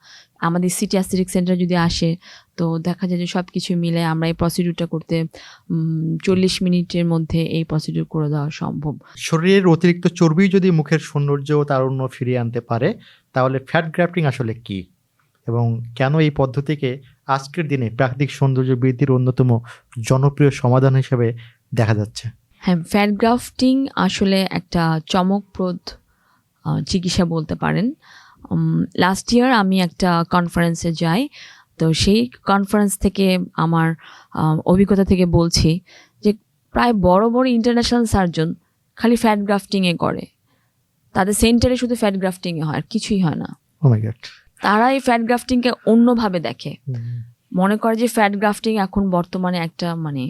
আমাদের সিটি অ্যাস্থেটিক সেন্টার যদি আসে তো দেখা যায় যে সব কিছু মিলে আমরা এই প্রসিডিউরটা করতে 40 মিনিটের মধ্যে এই প্রসিডিউর করে দেওয়া সম্ভব। শরীরের অতিরিক্ত চর্বি যদি মুখের সৌন্দর্য ও তারুণ্য ফিরিয়ে আনতে পারে, তাহলে ফ্যাট গ্রাফটিং আসলে কি, এবং কেন এই পদ্ধতিকে আজকের দিনে প্রাকৃতিক সৌন্দর্য বৃদ্ধির অন্যতম জনপ্রিয় সমাধান হিসেবে দেখা যাচ্ছে? হ্যাঁ, ফ্যাট গ্রাফটিং আসলে একটা চমকপ্রদ চিকিৎসা বলতে পারেন। লাস্ট ইয়ার আমি একটা কনফারেন্সে যাই, তো সেই কনফারেন্স থেকে আমার অভিজ্ঞতা থেকে বলছি যে প্রায় বড় বড় ইন্টারন্যাশনাল সার্জন খালি ফ্যাট গ্রাফটিংয়ে করে, তাদের সেন্টারে শুধু ফ্যাট গ্রাফটিংয়ে হয়, আর কিছুই হয় না। ও মাই গড। তারা এই ফ্যাট গ্রাফটিংকে অন্যভাবে দেখে, মনে করে যে ফ্যাট গ্রাফটিং এখন বর্তমানে একটা মানে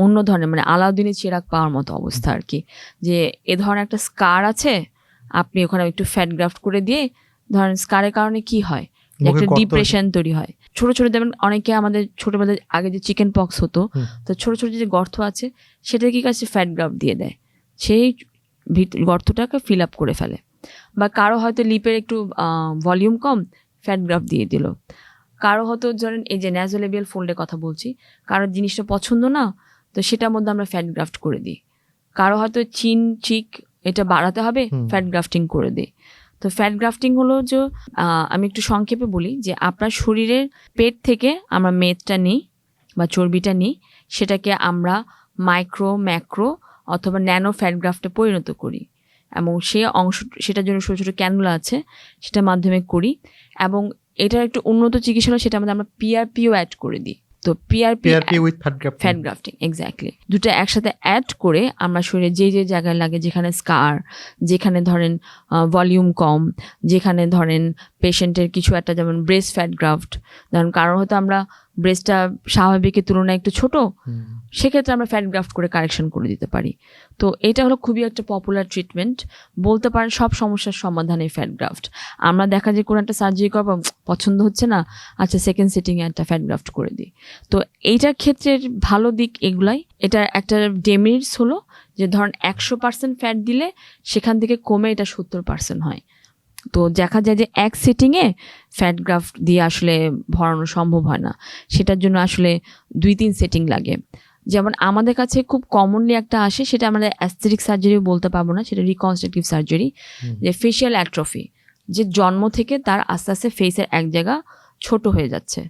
অন্য ধরনের, মানে আলাউদ্দিনের চিরাগ পাওয়ার মতো অবস্থা আর কি, যে এ ধরনের একটা স্কার আছে, আপনি ওখানে একটু ফ্যাট গ্রাফট করে দিয়ে, ধরেন স্কারের কারণে কি হয়, একটা ডিপ্রেশন তৈরি হয়। ছোট ছোট যেমন অনেকে আমাদের ছোটবেলায় আগে যে চিকেন পক্স হতো, তো ছোট ছোট যে গর্ত আছে সেটা কি কাছে ফ্যাট গ্রাফট দিয়ে দেয়, সেই গর্তটাকে ফিল আপ করে ফেলে। বা কারো হয়তো লিপের একটু ভলিউম কম, ফ্যাট গ্রাফট দিয়ে দিল। কারো হয়তো ধরেন এই যে ন্যাজোলেবিয়াল ফোল্ডের কথা বলছি, কারো জিনিসটা পছন্দ না, তো সেটার মধ্যে আমরা ফ্যাট গ্রাফট করে দিই। কারো হয়তো চিন চিক এটা বাড়াতে হবে, ফ্যাট গ্রাফটিং করে দিই। তো ফ্যাট গ্রাফটিং হলো যে আমি একটু সংক্ষেপে বলি, যে আপনার শরীরের পেট থেকে আমরা মেদটা নিই বা চর্বিটা নিই, সেটাকে আমরা মাইক্রো, ম্যাক্রো অথবা ন্যানো ফ্যাট গ্রাফটে পরিণত করি, এবং সে অংশ সেটার জন্য ছোটো ছোটো ক্যানুলা আছে, সেটার মাধ্যমে করি। এবং এটার একটু উন্নত চিকিৎসা হলো সেটার মধ্যে আমরা পিআরপিও অ্যাড করে দিই। তো PRP with fat grafting, exactly, দুটো একসাথে অ্যাড করে আমরা শরীরে যে যে জায়গায় লাগে, যেখানে স্কার, যেখানে ধরেন ভলিউম কম, যেখানে ধরেন পেশেন্টের কিছু একটা, যেমন ব্রেস্ট ফ্যাট গ্রাফট, ধরেন কারণ হয়তো আমরা ব্রেস্টটা স্বাভাবিকের তুলনায় একটু ছোট, সেক্ষেত্রে আমরা ফ্যাট গ্রাফট করে কারেকশন করে দিতে পারি। তো এটা হলো খুবই একটা পপুলার ট্রিটমেন্ট, বলতে পারেন সব সমস্যার সমাধান এই ফ্যাট গ্রাফট। আমরা দেখা যায় কোনো একটা সার্জারি করবো, পছন্দ হচ্ছে না, আচ্ছা সেকেন্ড সিটিংয়ে একটা ফ্যাট গ্রাফট করে দিই। তো এইটার ক্ষেত্রে ভালো দিক এগুলাই। এটার একটা ডেমেরিটস হলো যে ধরেন 100% ফ্যাট দিলে সেখান থেকে কমে এটা 70% হয়। তো দেখা যায় যে এক সিটিংয়ে ফ্যাট গ্রাফট দিয়ে আসলে ভরানো সম্ভব হয় না, সেটার জন্য আসলে 2-3 সেটিং লাগে। যেমন আমাদের কাছে খুব কমনলি একটা আসে, সেটা আমাদের অ্যাস্থেটিক সার্জারিও বলতে পারবো না, সেটা রিকনস্ট্রাকটিভ সার্জারি, যে ফেশিয়াল অ্যাট্রফি, যে জন্ম থেকে তার আস্তে আস্তে ফেসের এক জায়গা ছোট হয়ে যাচ্ছে।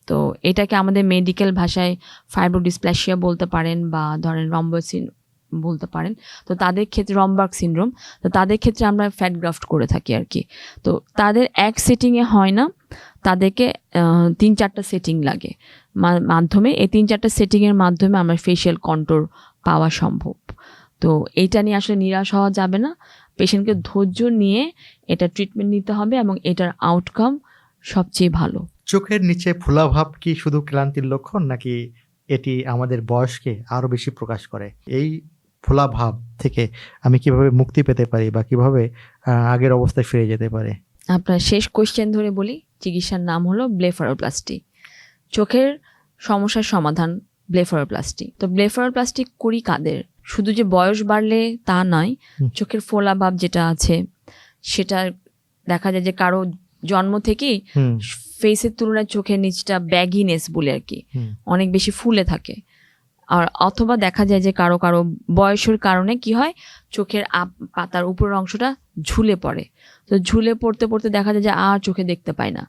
তো এটাকে আমাদের মেডিকেল ভাষায় ফাইব্রোডিসপ্লাসিয়া বলতে পারেন, বা ধরেন রম্বোসিন বলতে পারেন। তো তাদের ক্ষেত্রে রমবার্গ সিনড্রোম, তো তাদের ক্ষেত্রে আমরা ফ্যাট গ্রাফট করে থাকি আর কি। তো তাদের এক সিটিংয়ে হয় না, তাদেরকে 3-4টা সেটিং লাগে মাধ্যমে, এই 3-4টা সেটিংয়ের মাধ্যমে আমরা ফেশিয়াল কন্ট্যুর পাওয়া সম্ভব। তো এইটা নিয়ে আসলে নিরাশ হওয়া যাবে না, পেশেন্টকে ধৈর্য নিয়ে এটা ট্রিটমেন্ট নিতে হবে এবং এটার আউটকাম সবচেয়ে ভালো। চোখের নিচে ফোলাভাব কি শুধু ক্লান্তির লক্ষণ, নাকি এটি আমাদের বয়সকে আরো বেশি প্রকাশ করে? এই ফোলাভাব থেকে আমি কিভাবে মুক্তি পেতে পারি বা কিভাবে আগের অবস্থায় ফিরে যেতে পারে? আপনার শেষ কোয়েশ্চেন ধরে বলি, চিকিৎসার নাম হলো ব্লেফারোপ্লাস্টি। চোখের সমস্যার সমাধান ব্লেফারোপ্লাস্টি। তো ব্লেফারোপ্লাস্টি করি কাদের? শুধু যে বয়স বাড়লে তা নয়, চোখের ফোলাভাব যেটা আছে সেটা দেখা যায় যে কারো জন্ম থেকেই ফেসের তুলনায় চোখের নিচটা ব্যাগিনেস বলে আর কি অনেক বেশি ফুলে থাকে। আর অথবা দেখা যায় যে কারো কারো বয়সের কারণে কি হয়, চোখের পাতার উপরের অংশটা ঝুলে পড়ে। তো ঝুলে পড়তে পড়তে দেখা যায় যে আর চোখে দেখতে পায় না,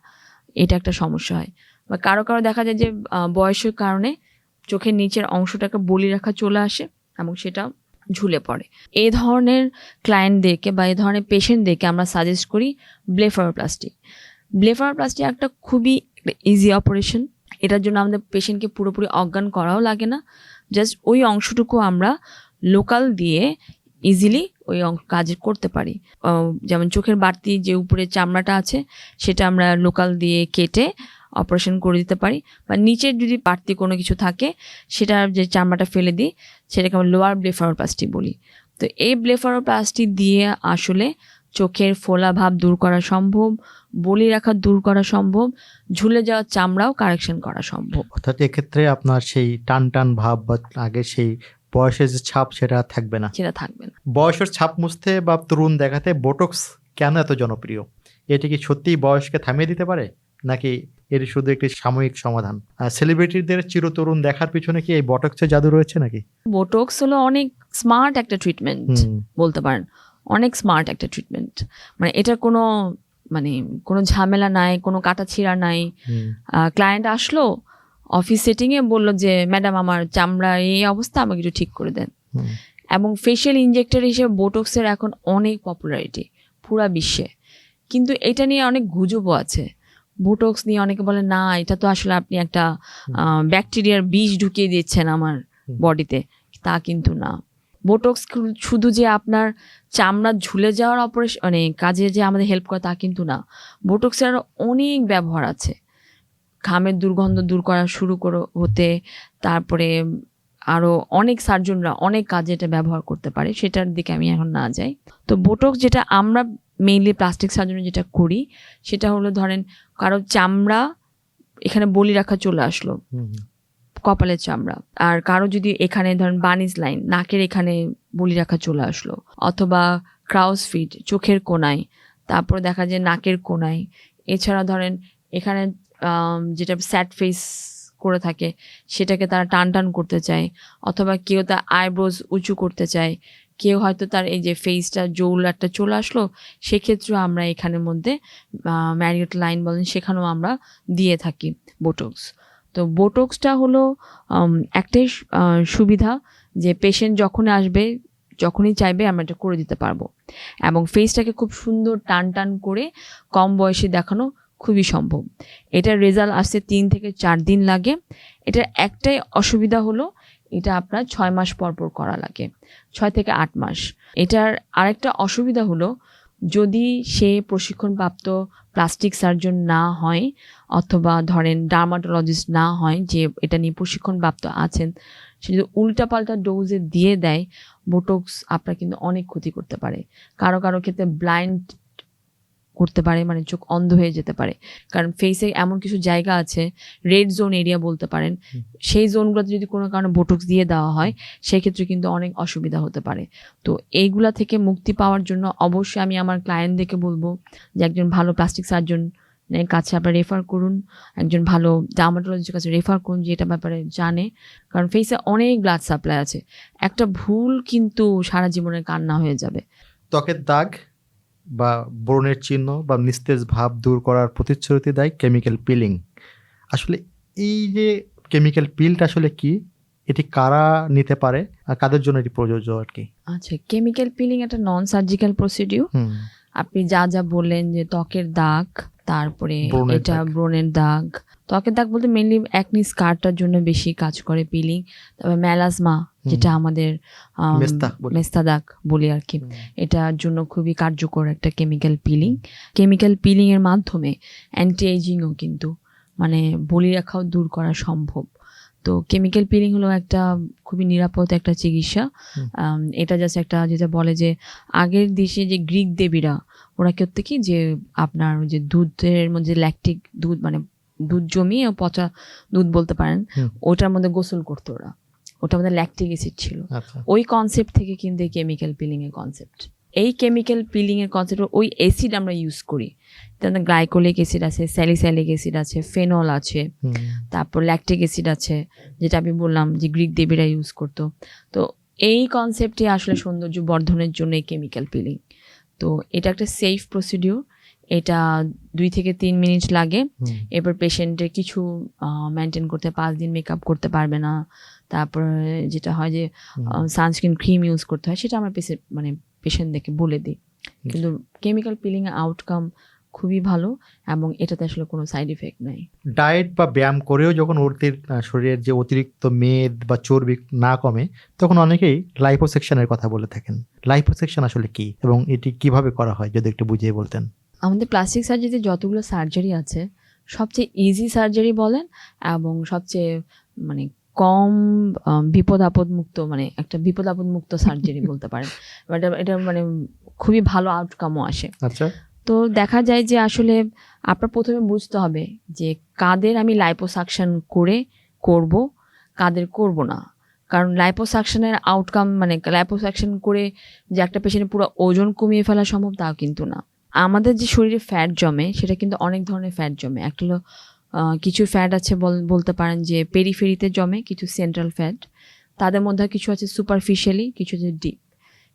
এটা একটা সমস্যা হয়। বা কারো কারো দেখা যায় যে বয়সের কারণে চোখের নিচের অংশটাকে বলি রাখা চলে আসে এবং সেটা ঝুলে পড়ে। এই ধরনের ক্লায়েন্টদেরকে বা এই ধরনের পেশেন্টদেরকে আমরা সাজেস্ট করি ব্লেফারোপ্লাস্টি। ব্লেফারোপ্লাস্টি একটা খুবই ইজি অপারেশন। এটার জন্য আমাদের পেশেন্টকে পুরোপুরি অজ্ঞান করাও লাগে না, জাস্ট ওই অংশটুকু আমরা লোকাল দিয়ে ইজিলি ওই কাজ করতে পারি। যেমন চোখের বাড়তি যে উপরে চামড়াটা আছে সেটা আমরা লোকাল দিয়ে কেটে অপারেশন করে দিতে পারি, বা নিচের যদি বাড়তি কোনো কিছু থাকে সেটা যে চামড়াটা ফেলে দিই সেটাকে আমরা লোয়ার ব্লেফারোপ্লাস্টি বলি। তো এই ব্লেফারোপ্লাস্টি দিয়ে আসলে চোখের ফোলাভাব দূর করা সম্ভব, বলি রাখা দূর করা সম্ভব, ঝুলে যাওয়া চামড়াও কারেকশন করা সম্ভব। অর্থাৎ এক্ষেত্রে আপনার সেই টান টান ভাব বা আগে সেই বয়সের যে ছাপ সেটা থাকবে না। সেটা থাকবে না। বয়সের ছাপ মুছতে বা তরুণ দেখাতে বোটক্স কেন এত জনপ্রিয়? এটি কি সত্যিই বয়সকে থামিয়ে দিতে পারে, নাকি এটি শুধু একটি সাময়িক সমাধান? সেলিব্রিটিদের চিরতরুণ দেখার পিছনে কি এই বোটক্সের জাদু রয়েছে নাকি? বোটক্স হলো অনেক স্মার্ট একটা ট্রিটমেন্ট বলতে পারেন, অনেক স্মার্ট একটা ট্রিটমেন্ট। মানে এটার কোনো ঝামেলা নাই, কোনো কাটা ছিঁড়া নাই। ক্লায়েন্ট আসলো অফিস সেটিংয়ে বললো যে ম্যাডাম আমার চামড়ার এই অবস্থা, আমাকে একটু ঠিক করে দেন। এবং ফেশিয়াল ইনজেক্টর হিসেবে বোটক্সের এখন অনেক পপুলারিটি পুরা বিশ্বে, কিন্তু এটা নিয়ে অনেক গুজবও আছে। বোটক্স নিয়ে অনেকে বলে না এটা তো আসলে আপনি একটা ব্যাকটেরিয়ার বিষ ঢুকিয়ে দিচ্ছেন আমার বডিতে, তা কিন্তু না। বোটক্স শুধু যে আপনার চামড়া ঝুলে যাওয়ার অপারেশন কাজে যে আমাদের হেল্প করে তা কিন্তু না। বোটক্সের আরও অনেক ব্যবহার আছে, ঘামের দুর্গন্ধ দূর করা শুরু হতে, তারপরে আরও অনেক সার্জনরা অনেক কাজে এটা ব্যবহার করতে পারে, সেটার দিকে আমি এখন না যাই। তো বোটক্স যেটা আমরা মেইনলি প্লাস্টিক সার্জনে যেটা করি সেটা হলো, ধরেন কারো চামড়া এখানে বলি রাখা চলে আসলো, কপালের চামড়া, আর কারো যদি এখানে ধরেন বানিজ লাইন নাকের এখানে বলি রাখা চলে আসলো, অথবা ক্রাউস ফিট চোখের কোনায়, তারপর দেখা যায় নাকের কোনায়, এছাড়া ধরেন এখানে যেটা স্যাড ফেস করে থাকে সেটাকে তারা টান টান করতে চায়, অথবা কেউ তার আইব্রোজ উঁচু করতে চায়, কেউ হয়তো তার এই যে ফেসটা জৌল একটা চলে আসলো, সেক্ষেত্রেও আমরা এখানের মধ্যে ম্যারিয়েট লাইন বলেন সেখানেও আমরা দিয়ে থাকি বোটক্স। তো বোটক্সটা হলো একটাই সুবিধা যে পেশেন্ট যখন আসবে যখনই চাইবে আমরা এটা করে দিতে পারবো, এবং ফেসটাকে খুব সুন্দর টান টান করে কম বয়সে দেখানো খুবই সম্ভব। এটার রেজাল্ট আসতে 3 থেকে 4 দিন লাগে। এটার একটাই অসুবিধা হলো এটা আপনার 6 মাস পর পর করা লাগে, 6 থেকে 8 মাস। এটার আরেকটা অসুবিধা হলো যদি সে প্রশিক্ষণপ্রাপ্ত প্লাস্টিক সার্জন না হয়, অথবা ধরেন ডার্মাটোলজিস্ট না হয় যে এটা নিয়ে প্রশিক্ষণপ্রাপ্ত আছেন, সে যদি উল্টাপাল্টা ডোজে দিয়ে দেয়, বোটক্স আপনার কিন্তু অনেক ক্ষতি করতে পারে। কারো কারো ক্ষেত্রে ব্লাইন্ড করতে পারে, মানে চোখ অন্ধ হয়ে যেতে পারে, কারণ ফেসে এমন কিছু জায়গা আছে রেড জোন এরিয়া বলতে পারেন, সেই জোনগুলোতে যদি কোনো কারণে বোটক্স দিয়ে দেওয়া হয় সেক্ষেত্রে কিন্তু অনেক অসুবিধা হতে পারে। তো এইগুলা থেকে মুক্তি পাওয়ার জন্য অবশ্যই আমি আমার ক্লায়েন্টদেরকে বলবো যে একজন ভালো প্লাস্টিক সার্জনের কাছে আপনারা রেফার করুন, একজন ভালো ডার্মাটোলজিস্টের কাছে রেফার করুন যে এটা ব্যাপারে জানে, কারণ ফেসে অনেক ব্লাড সাপ্লাই আছে, একটা ভুল কিন্তু সারা জীবনের কান্না হয়ে যাবে। ত্বকের দাগ বা ব্রণের চিহ্ন বা নিস্তেজ ভাব দূর করার প্রতিশ্রুতি দেয় কেমিক্যাল পিলিং। আসলে এই যে কেমিক্যাল পিলটা আসলে কি, এটি কারা নিতে পারে আর কাদের জন্য এটি প্রযোজ্য আর কি? আচ্ছা, কেমিক্যাল পিলিং একটা নন সার্জিক্যাল প্রসিডিউর। আপনি যা যা বললেন যে ত্বকের দাগ, তারপরে ব্রণের এটা দাগ। ব্রণের দাগ, ত্বকের দাগ বলতে মেনলি অ্যাকনি স্কারটার জন্য বেশি কাজ করে পিলিং। তারপর মেলাজমা, যেটা আমাদের মেস্তা বলি। মেস্তা দাগ বলি আর কি, এটার জন্য খুবই কার্যকর একটা কেমিক্যাল পিলিং। কেমিক্যাল পিলিং এর মাধ্যমে অ্যান্টি এজিংও কিন্তু মানে বলিরেখাও দূর করা সম্ভব। তো কেমিক্যাল পিলিং হলো একটা খুবই নিরাপদ একটা চিকিৎসা। এটা জাস্ট একটা যেটা বলে যে আগের দেশে যে গ্রিক দেবীরা ওরা করতে কি যে আপনার যে দুধের মধ্যে ল্যাকটিক দুধ মানে দুধ জমিয়ে পচা দুধ বলতে পারেন, ওটার মধ্যে গোসল করতো ওরা, ওটার মধ্যে ল্যাকটিক অ্যাসিড ছিল। আচ্ছা। ওই কনসেপ্ট থেকে কিন্তু এই কেমিক্যাল পিলিং এর কনসেপ্ট, এই কেমিক্যাল পিলিং এর কনসেপ্ট ওই অ্যাসিড আমরা ইউজ করি। তার গ্লাইকোলিক অ্যাসিড আছে, স্যালিসাইলিক অ্যাসিড আছে, ফেনল আছে, তারপর ল্যাকটিক অ্যাসিড আছে, যেটা আমি বললাম যে গ্রিক দেবীরা ইউজ করতো। তো এই কনসেপ্টে আসলে সৌন্দর্য বর্ধনের জন্য এই কেমিক্যাল পিলিং। তো এটা একটা সেফ প্রসিডিউর, এটা 2 থেকে 3 মিনিট লাগে। এবার পেশেন্টের কিছু মেনটেন করতে 5 দিন মেকআপ করতে পারবে না। তারপর যেটা হয় যে সানস্ক্রিন ক্রিম ইউজ করতে হয়, সেটা আমরা পেশেন্টদেরকে বলে দিই। কিন্তু কেমিক্যাল পিলিং এর আউটকাম খুবই ভালো এবং এটাতে আসলে কোনো সাইড ইফেক্ট নাই। ডায়েট বা ব্যায়াম করেও যখন ওদের শরীরের যে অতিরিক্ত মেদ বা চর্বি না কমে, তখন অনেকেই লাইপোসেকশনের কথা বলে থাকেন। লাইপোসেকশন আসলে কি এবং এটি কিভাবে করা হয় যদি একটু বুঝিয়ে বলতেন। আমাদের প্লাস্টিক সার্জারিতে যতগুলো সার্জারি আছে, সবচেয়ে ইজি সার্জারি বলেন এবং সবচেয়ে মানে কম বিপদ আপদ মুক্ত, মানে একটা বিপদ আপদ মুক্ত সার্জারি বলতে পারেন। এটা মানে খুবই ভালো আউটকামও আসে। আচ্ছা। তো দেখা যায় যে আসলে আপনার প্রথমে বুঝতে হবে যে কাদের আমি লাইপোসাকশন করব, কাদের করব না। কারণ লাইপোসাকশনের আউটকাম মানে লাইপোসাকশন করে যে একটা পেশেন্টের পুরো ওজন কমিয়ে ফেলা সম্ভব তাও কিন্তু না। আমাদের যে শরীরে ফ্যাট জমে সেটা কিন্তু অনেক ধরনের ফ্যাট জমে। একটা হলো কিছু ফ্যাট আছে বলতে পারেন যে পেরিফেরিতে জমে, কিছু সেন্ট্রাল ফ্যাট, তাদের মধ্যে কিছু আছে সুপারফিশিয়ালি, কিছু আছে ডিপ।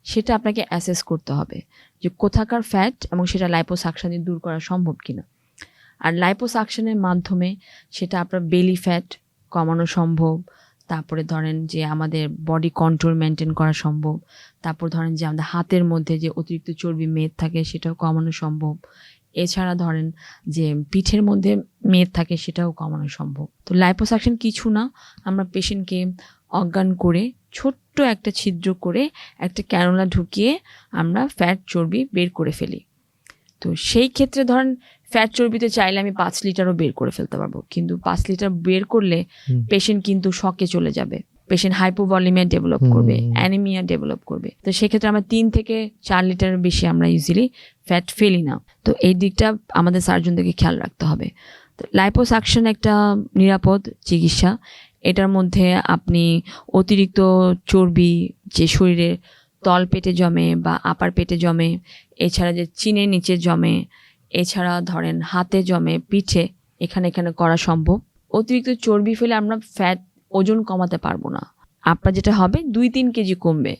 সেটা আপনাকে অ্যাসেস করতে হবে যে কোথাকার ফ্যাট এবং সেটা লাইপোসাকশন দিয়ে দূর করা সম্ভব কিনা। আর লাইপোসাকশনের মাধ্যমে সেটা আপনার বেলি ফ্যাট কমানো সম্ভব, তারপরে ধরেন যে আমাদের বডি কন্ট্রোল মেনটেন করা সম্ভব, তারপর ধরেন যে আমাদের হাতের মধ্যে যে অতিরিক্ত চর্বি মেদ থাকে সেটাও কমানো সম্ভব, এছাড়া ধরেন যে পিঠের মধ্যে মেদ থাকে সেটাও কমানো সম্ভব। তো লাইপোসাকশন কিছু না, আমরা পেশেন্টকে অজ্ঞান করে ছোট্ট একটা ছিদ্র করে একটা ক্যানোলা ঢুকিয়ে আমরা ফ্যাট চর্বি বের করে ফেলি। তো সেই ক্ষেত্রে ধরেন ফ্যাট চর্বিতে চাইলে আমি 5 লিটারও বের করে ফেলতে পারবো, কিন্তু 5 লিটার বের করলে পেশেন্ট কিন্তু শকে চলে যাবে, পেশেন্ট হাইপোভলিমিয়া ডেভেলপ করবে, অ্যানিমিয়া ডেভেলপ করবে। তো সেক্ষেত্রে আমরা 3 থেকে 4 লিটারের বেশি আমরা ইউজুয়ালি ফ্যাট ফেলি না। তো এই দিকটা আমাদের সার্জনদেরকে খেয়াল রাখতে হবে। তো লাইপোসাকশন একটা নিরাপদ চিকিৎসা। এটার মধ্যে আপনি অতিরিক্ত চর্বি যে শরীরের তল পেটে জমে বা আপার পেটে জমে, এছাড়া যে চিনের নিচে জমে, এছাড়া ধরেন হাতে জমে, পিঠে, এখানে করা সম্ভব। অতিরিক্ত চর্বি ফেলে আমরা ফ্যাট ওজন কমাতে পারবো না। আপনার যেটা হবে 2-3 কেজি কমবে,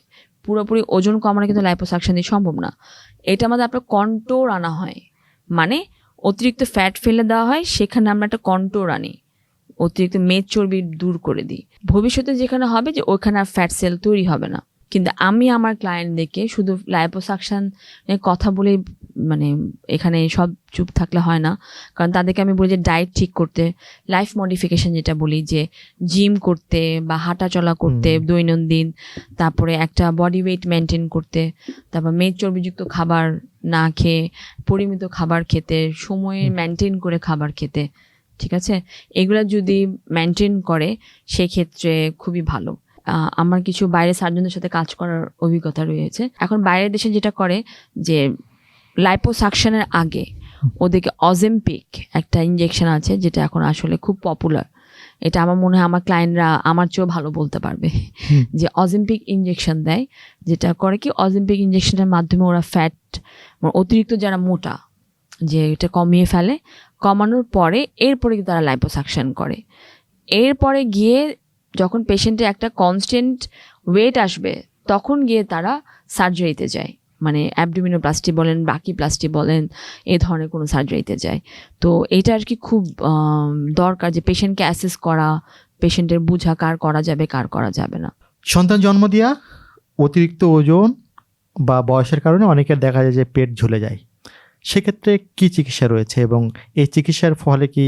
পুরোপুরি ওজন কমানো কিন্তু লাইপোসাকশন দিয়ে সম্ভব না। এটা আমাদের আপনার কন্ট্রোল আনা হয়, মানে অতিরিক্ত ফ্যাট ফেলে দেওয়া হয়, সেখানে আমরা একটা কন্ট্রোল আনি, অতিরিক্ত মেদ চর্বি দূর করে দিই। ভবিষ্যতে যেখানে হবে যে ওইখানে আর ফ্যাট সেল তৈরি হবে না। কিন্তু আমি আমার ক্লায়েন্টদেরকে শুধু লাইপোসাকশন কথা বলে মানে এখানে সব চুপ থাকলে হয় না, কারণ তাদেরকে আমি বলি যে ডায়েট ঠিক করতে, লাইফ মডিফিকেশন যেটা বলি যে জিম করতে বা হাঁটা চলা করতে দৈনন্দিন, তারপরে একটা বডি ওয়েট মেনটেন করতে, তারপর মেদ চর্বিযুক্ত খাবার না খেয়ে পরিমিত খাবার খেতে, সময়ে মেনটেন করে খাবার খেতে, ঠিক আছে, এগুলা যদি মেনটেন করে সেক্ষেত্রে খুবই ভালো। আমার কিছু বাইরের সার্জনদের সাথে কাজ করার অভিজ্ঞতা রয়েছে। এখন বাইরের দেশে যেটা করে যে লাইপোসাকশনের আগে ওদেরকে অজেম্পিক একটা ইনজেকশন আছে, যেটা এখন আসলে খুব পপুলার। এটা আমার মনে হয় আমার ক্লায়েন্টরা আমার চেয়েও ভালো বলতে পারবে যে অজেম্পিক ইনজেকশন দেয়, যেটা করে কি অজেম্পিক ইনজেকশনের মাধ্যমে ওরা ফ্যাট অতিরিক্ত যারা মোটা যে এটা কমিয়ে ফেলে, কমানোর পরে এরপরে তারা লাইপোসাকশন করে। এরপরে গিয়ে যখন পেশেন্টের একটা কনস্ট্যান্ট ওয়েট আসবে তখন গিয়ে তারা সার্জারিতে যায়, মানে অ্যাবডোমিনোপ্লাস্টি বলেন, বাকি প্লাস্টি বলেন, এই ধরনের কোনো সার্জারিতে যায়। তো এটা আর কি খুব দরকার যে পেশেন্টকে অ্যাসেস করা, পেশেন্টের বুঝা কার করা যাবে কার করা যাবে না। সন্তান জন্ম দেওয়া, অতিরিক্ত ওজন বা বয়সের কারণে অনেকের দেখা যায় যে পেট ঝুলে যায়, সেক্ষেত্রে কি চিকিৎসা রয়েছে এবং এই চিকিৎসার ফলে কি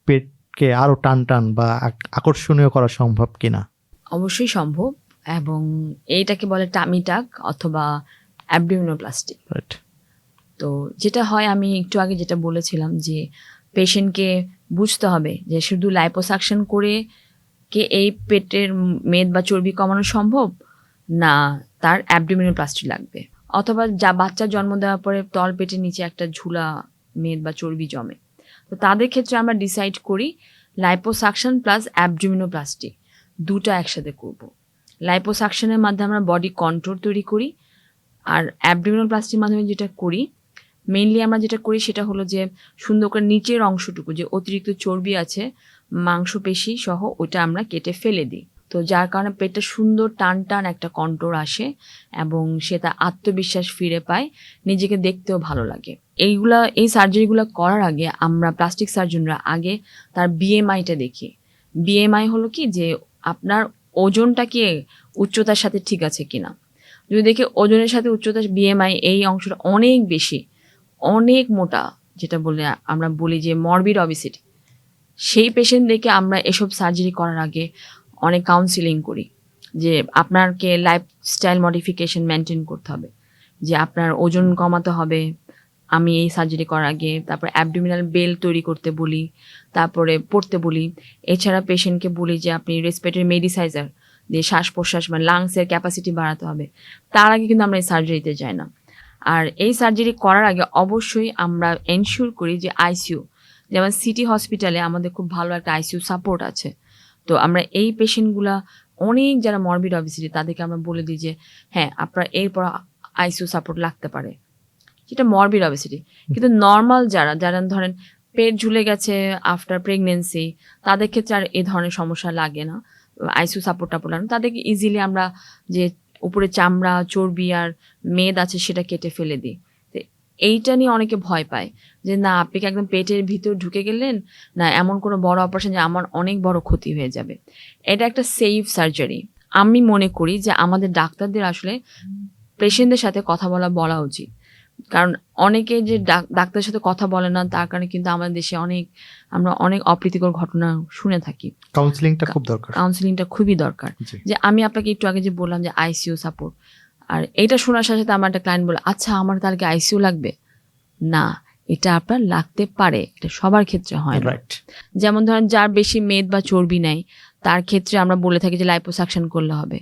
পেটকে আরও টান টান বা আকর্ষণীয় করা সম্ভব কিনা? অবশ্যই সম্ভব, এবং এইটাকে বলে টামি টাক অথবা অ্যাবডোমিনোপ্লাস্টি। রাইট। তো যেটা হয়, আমি একটু আগে যেটা বলেছিলাম যে পেশেন্টকে বুঝতে হবে যে শুধু লাইপোসাকশন করে কি এই পেটের মেদ বা চর্বি কমানো সম্ভব, না তার অ্যাবডোমিনোপ্লাস্টি লাগবে, অথবা যা বাচ্চা জন্ম দেওয়ার পরে তল পেটের নিচে একটা ঝুলা মেদ বা চর্বি জমে। তো তাদের ক্ষেত্রে আমরা ডিসাইড করি লাইপোসাকশন প্লাস অ্যাবডোমিনোপ্লাস্টি দুটো একসাথে করব। লাইপোসাকশনের মাধ্যমে আমরা বডি কন্ট্রোল তৈরি করি, আর অ্যাবডোমিনোপ্লাস্টির মাধ্যমে যেটা করি, মেইনলি আমরা যেটা করি সেটা হলো যে সুন্দর করে নিচের অংশটুকু যে অতিরিক্ত চর্বি আছে মাংসপেশি সহ, ওটা আমরা কেটে ফেলে দিই। তো যার কারণে পেটটা সুন্দর টান টান একটা কন্ট্রোল আসে এবং সে তার আত্মবিশ্বাস ফিরে পায়, নিজেকে দেখতেও ভালো লাগে। এই সার্জারিগুলো করার আগে আমরা প্লাস্টিক সার্জনরা আগে তার বিএমআইটা দেখি। বিএমআই হলো কি, যে আপনার ওজনটা কি উচ্চতার সাথে ঠিক আছে কিনা। যদি দেখি ওজনের সাথে উচ্চতার বিএমআই এই অংশটা অনেক বেশি, অনেক মোটা, যেটা বলে আমরা বলি যে মরবিড অবিসিটি, সেই পেশেন্টদেরকে আমরা এসব সার্জারি করার আগে অনেক কাউন্সিলিং করি যে আপনাকে লাইফস্টাইল মডিফিকেশন মেনটেন করতে হবে, যে আপনার ওজন কমাতে হবে আমি এই সার্জারি করার আগে। তারপর অ্যাবডোমিনাল বেল তৈরি করতে বলি, তারপরে পড়তে বলি। এছাড়া পেশেন্টকে বলি যে আপনি রেসপিরেটরি মেডিসাইজার দিয়ে শ্বাস প্রশ্বাস মানে লাংসের ক্যাপাসিটি বাড়াতে হবে। তার আগে কিন্তু আমরা এই সার্জারিতে যাই না। আর এই সার্জারি করার আগে অবশ্যই আমরা এনশিওর করি যে আইসিইউ, যেমন সিটি হসপিটালে আমাদের খুব ভালো একটা আইসিইউ সাপোর্ট আছে। তো আমরা এই পেশেন্টগুলা অনেক যারা মরবিড অবিসিটি তাদেরকে আমরা বলে দিই যে হ্যাঁ আপনার এরপর আইসিইউ সাপোর্ট লাগতে পারে, যেটা মরবিড অবিসিটি। কিন্তু নর্মাল যারা ধরেন পেট ঝুলে গেছে আফটার প্রেগনেন্সি, তাদের ক্ষেত্রে আর এই ধরনের সমস্যা লাগে না, আইসিইউ সাপোর্ট টাপোর্ট লাগে না। তাদেরকে ইজিলি আমরা যে উপরে চামড়া চর্বি আর মেদ আছে সেটা কেটে ফেলে দিই। তো এইটা নিয়ে অনেকে ভয় পায় যে না আপনি কি একদম পেটের ভিতর ঢুকে গেলেন, না এমন কোনো বড় অপারেশন যে আমার অনেক বড় ক্ষতি হয়ে যাবে। এটা একটা সেফ সার্জারি। আমি মনে করি যে আমাদের ডাক্তারদের আসলে পেশেন্টদের সাথে কথা বলা উচিত, কারণ অনেকে যে ডাক্তারের সাথে কথা বলে না, তার কারণে কিন্তু আমাদের দেশে আমরা অনেক অপ্রীতিকর ঘটনা শুনে থাকি। কাউন্সিলিংটা খুব দরকার। কাউন্সিলিংটা খুবই দরকার। যে আমি আপনাকে একটু আগে যে বললাম যে আইসিইউ সাপোর্ট, আর এটা শোনার সাথে সাথে আমার একটা ক্লায়েন্ট বলে আচ্ছা আমার তাহলে কি আইসিইউ লাগবে? না, এটা আপনার লাগতে পারে, এটা সবার ক্ষেত্রে হয় না। যেমন ধরেন যার বেশি মেদ বা চর্বি নাই তার ক্ষেত্রে আমরা বলে থাকি যে লাইপোসাকশন করলে হবে।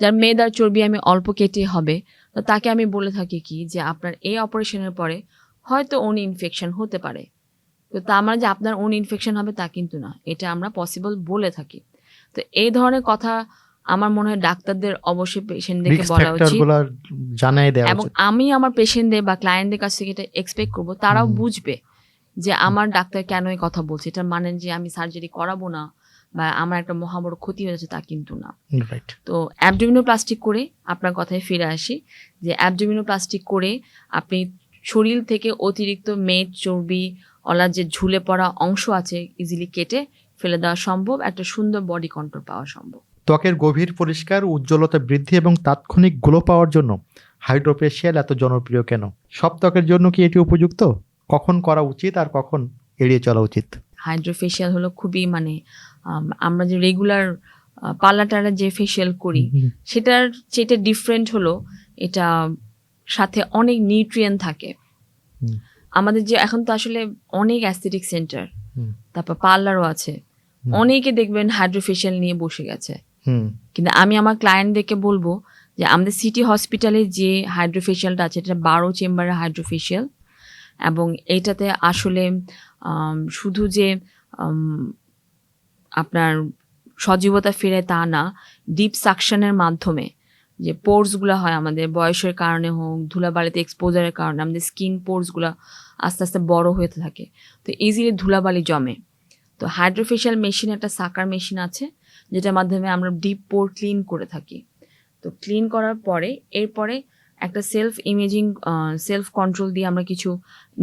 যার মেদ আর চর্বি আমি অল্প কেটে হবে, তো তাকে আমি বলে থাকি কি যে আপনার এই অপারেশনের পরে হয়তো ওন ইনফেকশন হতে পারে। তো তা মানে যে আপনার ওন ইনফেকশন হবে তা কিন্তু না, এটা আমরা পসিবল বলে থাকি। তো এই ধরনের কথা আমার মনে হয় ডাক্তারদের অবশ্যই পেশেন্টদেরকে বলা উচিত, এবং আমি আমার পেশেন্টদের বা ক্লায়েন্টদের কাছ থেকে এটা এক্সপেক্ট করবো তারাও বুঝবে যে আমার ডাক্তার কেন এই কথা বলছে। এটা মানে যে আমি সার্জারি করাবো না বা আমার একটা মহাবড় ক্ষতি হয়ে যাচ্ছে তা কিন্তু না। তো অ্যাবডোমিনোপ্লাস্টি করে আপনার কথায় ফিরে আসি, যে অ্যাবডোমিনোপ্লাস্টি করে আপনি শরীর থেকে অতিরিক্ত মেদ চর্বি ওলা যে ঝুলে পড়া অংশ আছে ইজিলি কেটে ফেলে দেওয়া সম্ভব, একটা সুন্দর বডি কন্ট্রোল পাওয়া সম্ভব। ত্বকের গভীর পরিষ্কার উজ্জ্বলতা বৃদ্ধি এবং তাৎক্ষণিক গ্লো পাওয়ার জন্য হাইড্রোফেশিয়াল এত জনপ্রিয় কেন? সব ত্বকের জন্য কি এটি উপযুক্ত? কখন করা উচিত আর কখন এড়িয়ে চলা উচিত? হাইড্রোফেশিয়াল হলো খুবই আমরা যে রেগুলার পার্লার যে ফেশিয়াল করি সেটা ডিফারেন্ট হলো, এটা সাথে অনেক নিউট্রিয়েন্ট থাকে। আমাদের যে এখন তো আসলে অনেক অ্যাস্থেটিক সেন্টার, তারপর পার্লারও আছে, অনেকে দেখবেন হাইড্রোফেশিয়াল নিয়ে বসে গেছে। কিন্তু আমি আমার ক্লায়েন্টদেরকে বলবো যে আমাদের সিটি হসপিটালে যে হাইড্রোফেশিয়ালটা আছে এটা 12 চেম্বারের হাইড্রোফেশিয়াল, এবং এইটাতে আসলে শুধু যে আপনার সজীবতা ফিরে তা না, ডিপ সাকশনের মাধ্যমে যে পোর্সগুলো হয় আমাদের বয়সের কারণে হোক ধুলাবালিতে এক্সপোজারের কারণে আমাদের স্কিন পোর্সগুলো আস্তে আস্তে বড় হতে থাকে, তো ইজিলি ধুলাবালি জমে। তো হাইড্রোফেশিয়াল মেশিন একটা সাকার মেশিন আছে যেটার মাধ্যমে আমরা ডিপ পোর ক্লিন করে থাকি। তো ক্লিন করার পরে এরপরে একটা সেলফ ইমেজিং সেলফ কন্ট্রোল দিয়ে আমরা কিছু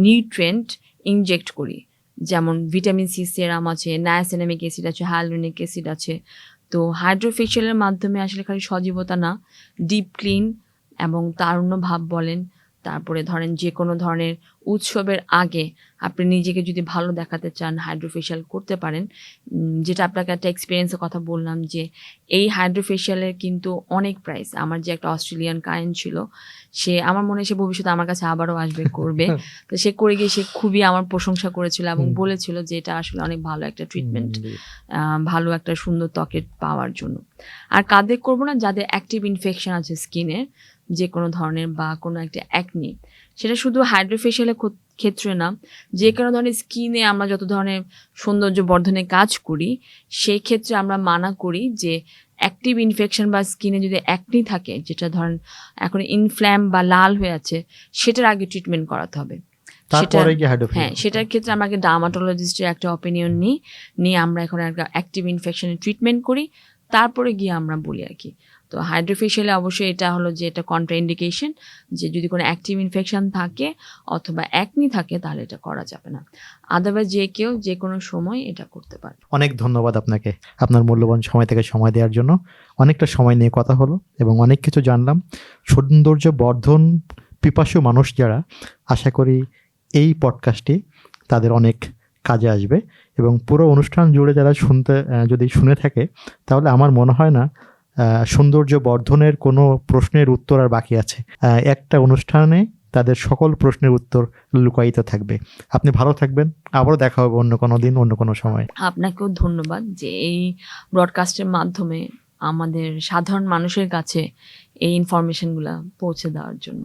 নিউট্রিয়েন্ট ইনজেক্ট করি, যেমন ভিটামিন সি সেরাম আছে, নায়াসিনামিক অ্যাসিড আছে, হাইলুরোনিক অ্যাসিড আছে। তো হাইড্রোফেশিয়ালের মাধ্যমে আসলে খালি সজীবতা না, ডিপ ক্লিন এবং তারুণ্য ভাব বলেন তারপরে ধরেন যে কোনো ধরনের উৎসবের আগে আপনি নিজেকে যদি ভালো দেখাতে চান হাইড্রোফেশিয়াল করতে পারেন। যেটা আপনাকে একটা এক্সপিরিয়েন্সের কথা বললাম যে এই হাইড্রোফেশিয়ালের কিন্তু অনেক প্রাইস। আমার যে একটা অস্ট্রেলিয়ান ক্লায়েন্ট ছিল, সে আমার মনে হয় সে ভবিষ্যতে আমার কাছে আবারও আসবে করবে। তো সে করে গিয়ে সে খুবই আমার প্রশংসা করেছিল এবং বলেছিল যে এটা আসলে অনেক ভালো একটা ট্রিটমেন্ট, ভালো একটা সুন্দর ত্বকের পাওয়ার জন্য। আর কাদের করবো না, যাদের অ্যাক্টিভ ইনফেকশন আছে স্কিনের যে কোনো ধরনের বা কোনো একটা অ্যাকনি, সেটা শুধু হাইড্রোফেশিয়ালের ক্ষেত্রে না, যে কোনো ধরনের স্কিনে আমরা যত ধরনের সৌন্দর্য বর্ধনে কাজ করি সেই ক্ষেত্রে আমরা মানা করি যে অ্যাক্টিভ ইনফেকশন বা স্কিনে যদি অ্যাকনি থাকে, যেটা ধরেন এখন ইনফ্ল্যাম বা লাল হয়ে আছে, সেটার আগে ট্রিটমেন্ট করাতে হবে। হ্যাঁ, সেটার ক্ষেত্রে আমাকে ডার্মাটোলজিস্টের একটা অপিনিয়ন নিয়ে আমরা এখন একটা অ্যাক্টিভ ইনফেকশনের ট্রিটমেন্ট করি, তারপরে গিয়ে আমরা বলি আর কি। তো হাইড্রোফেশিয়ালে অবশ্যই এটা হলো যে এটা কন্ট্রা ইন্ডিকেশন, যে যদি কোনো অ্যাক্টিভ ইনফেকশন থাকে অথবা অ্যাকনি থাকে তাহলে এটা করা যাবে না। আদারওয়াইজ যে কেউ যে কোনো সময় এটা করতে পারে। অনেক ধন্যবাদ আপনাকে, আপনার মূল্যবান সময় থেকে সময় দেওয়ার জন্য। অনেকটা সময় নিয়ে কথা হলো এবং অনেক কিছু জানলাম। সৌন্দর্য বর্ধন পিপাসু মানুষ যারা, আশা করি এই পডকাস্টটি তাদের অনেক কাজে আসবে এবং পুরো অনুষ্ঠান জুড়ে যারা যদি শুনে থাকে, তাহলে আমার মনে হয় না সৌন্দর্য বর্ধনের কোনো প্রশ্নের উত্তর আর বাকি আছে। একটা অনুষ্ঠানে তাদের সকল প্রশ্নের উত্তর লুকায়িত থাকবে। আপনি ভালো থাকবেন, আবারও দেখা হবে অন্য কোনো দিন, অন্য কোনো সময়। আপনাকেও ধন্যবাদ যে এই ব্রডকাস্টের মাধ্যমে আমাদের সাধারণ মানুষের কাছে এই ইনফরমেশনগুলো পৌঁছে দেওয়ার জন্য।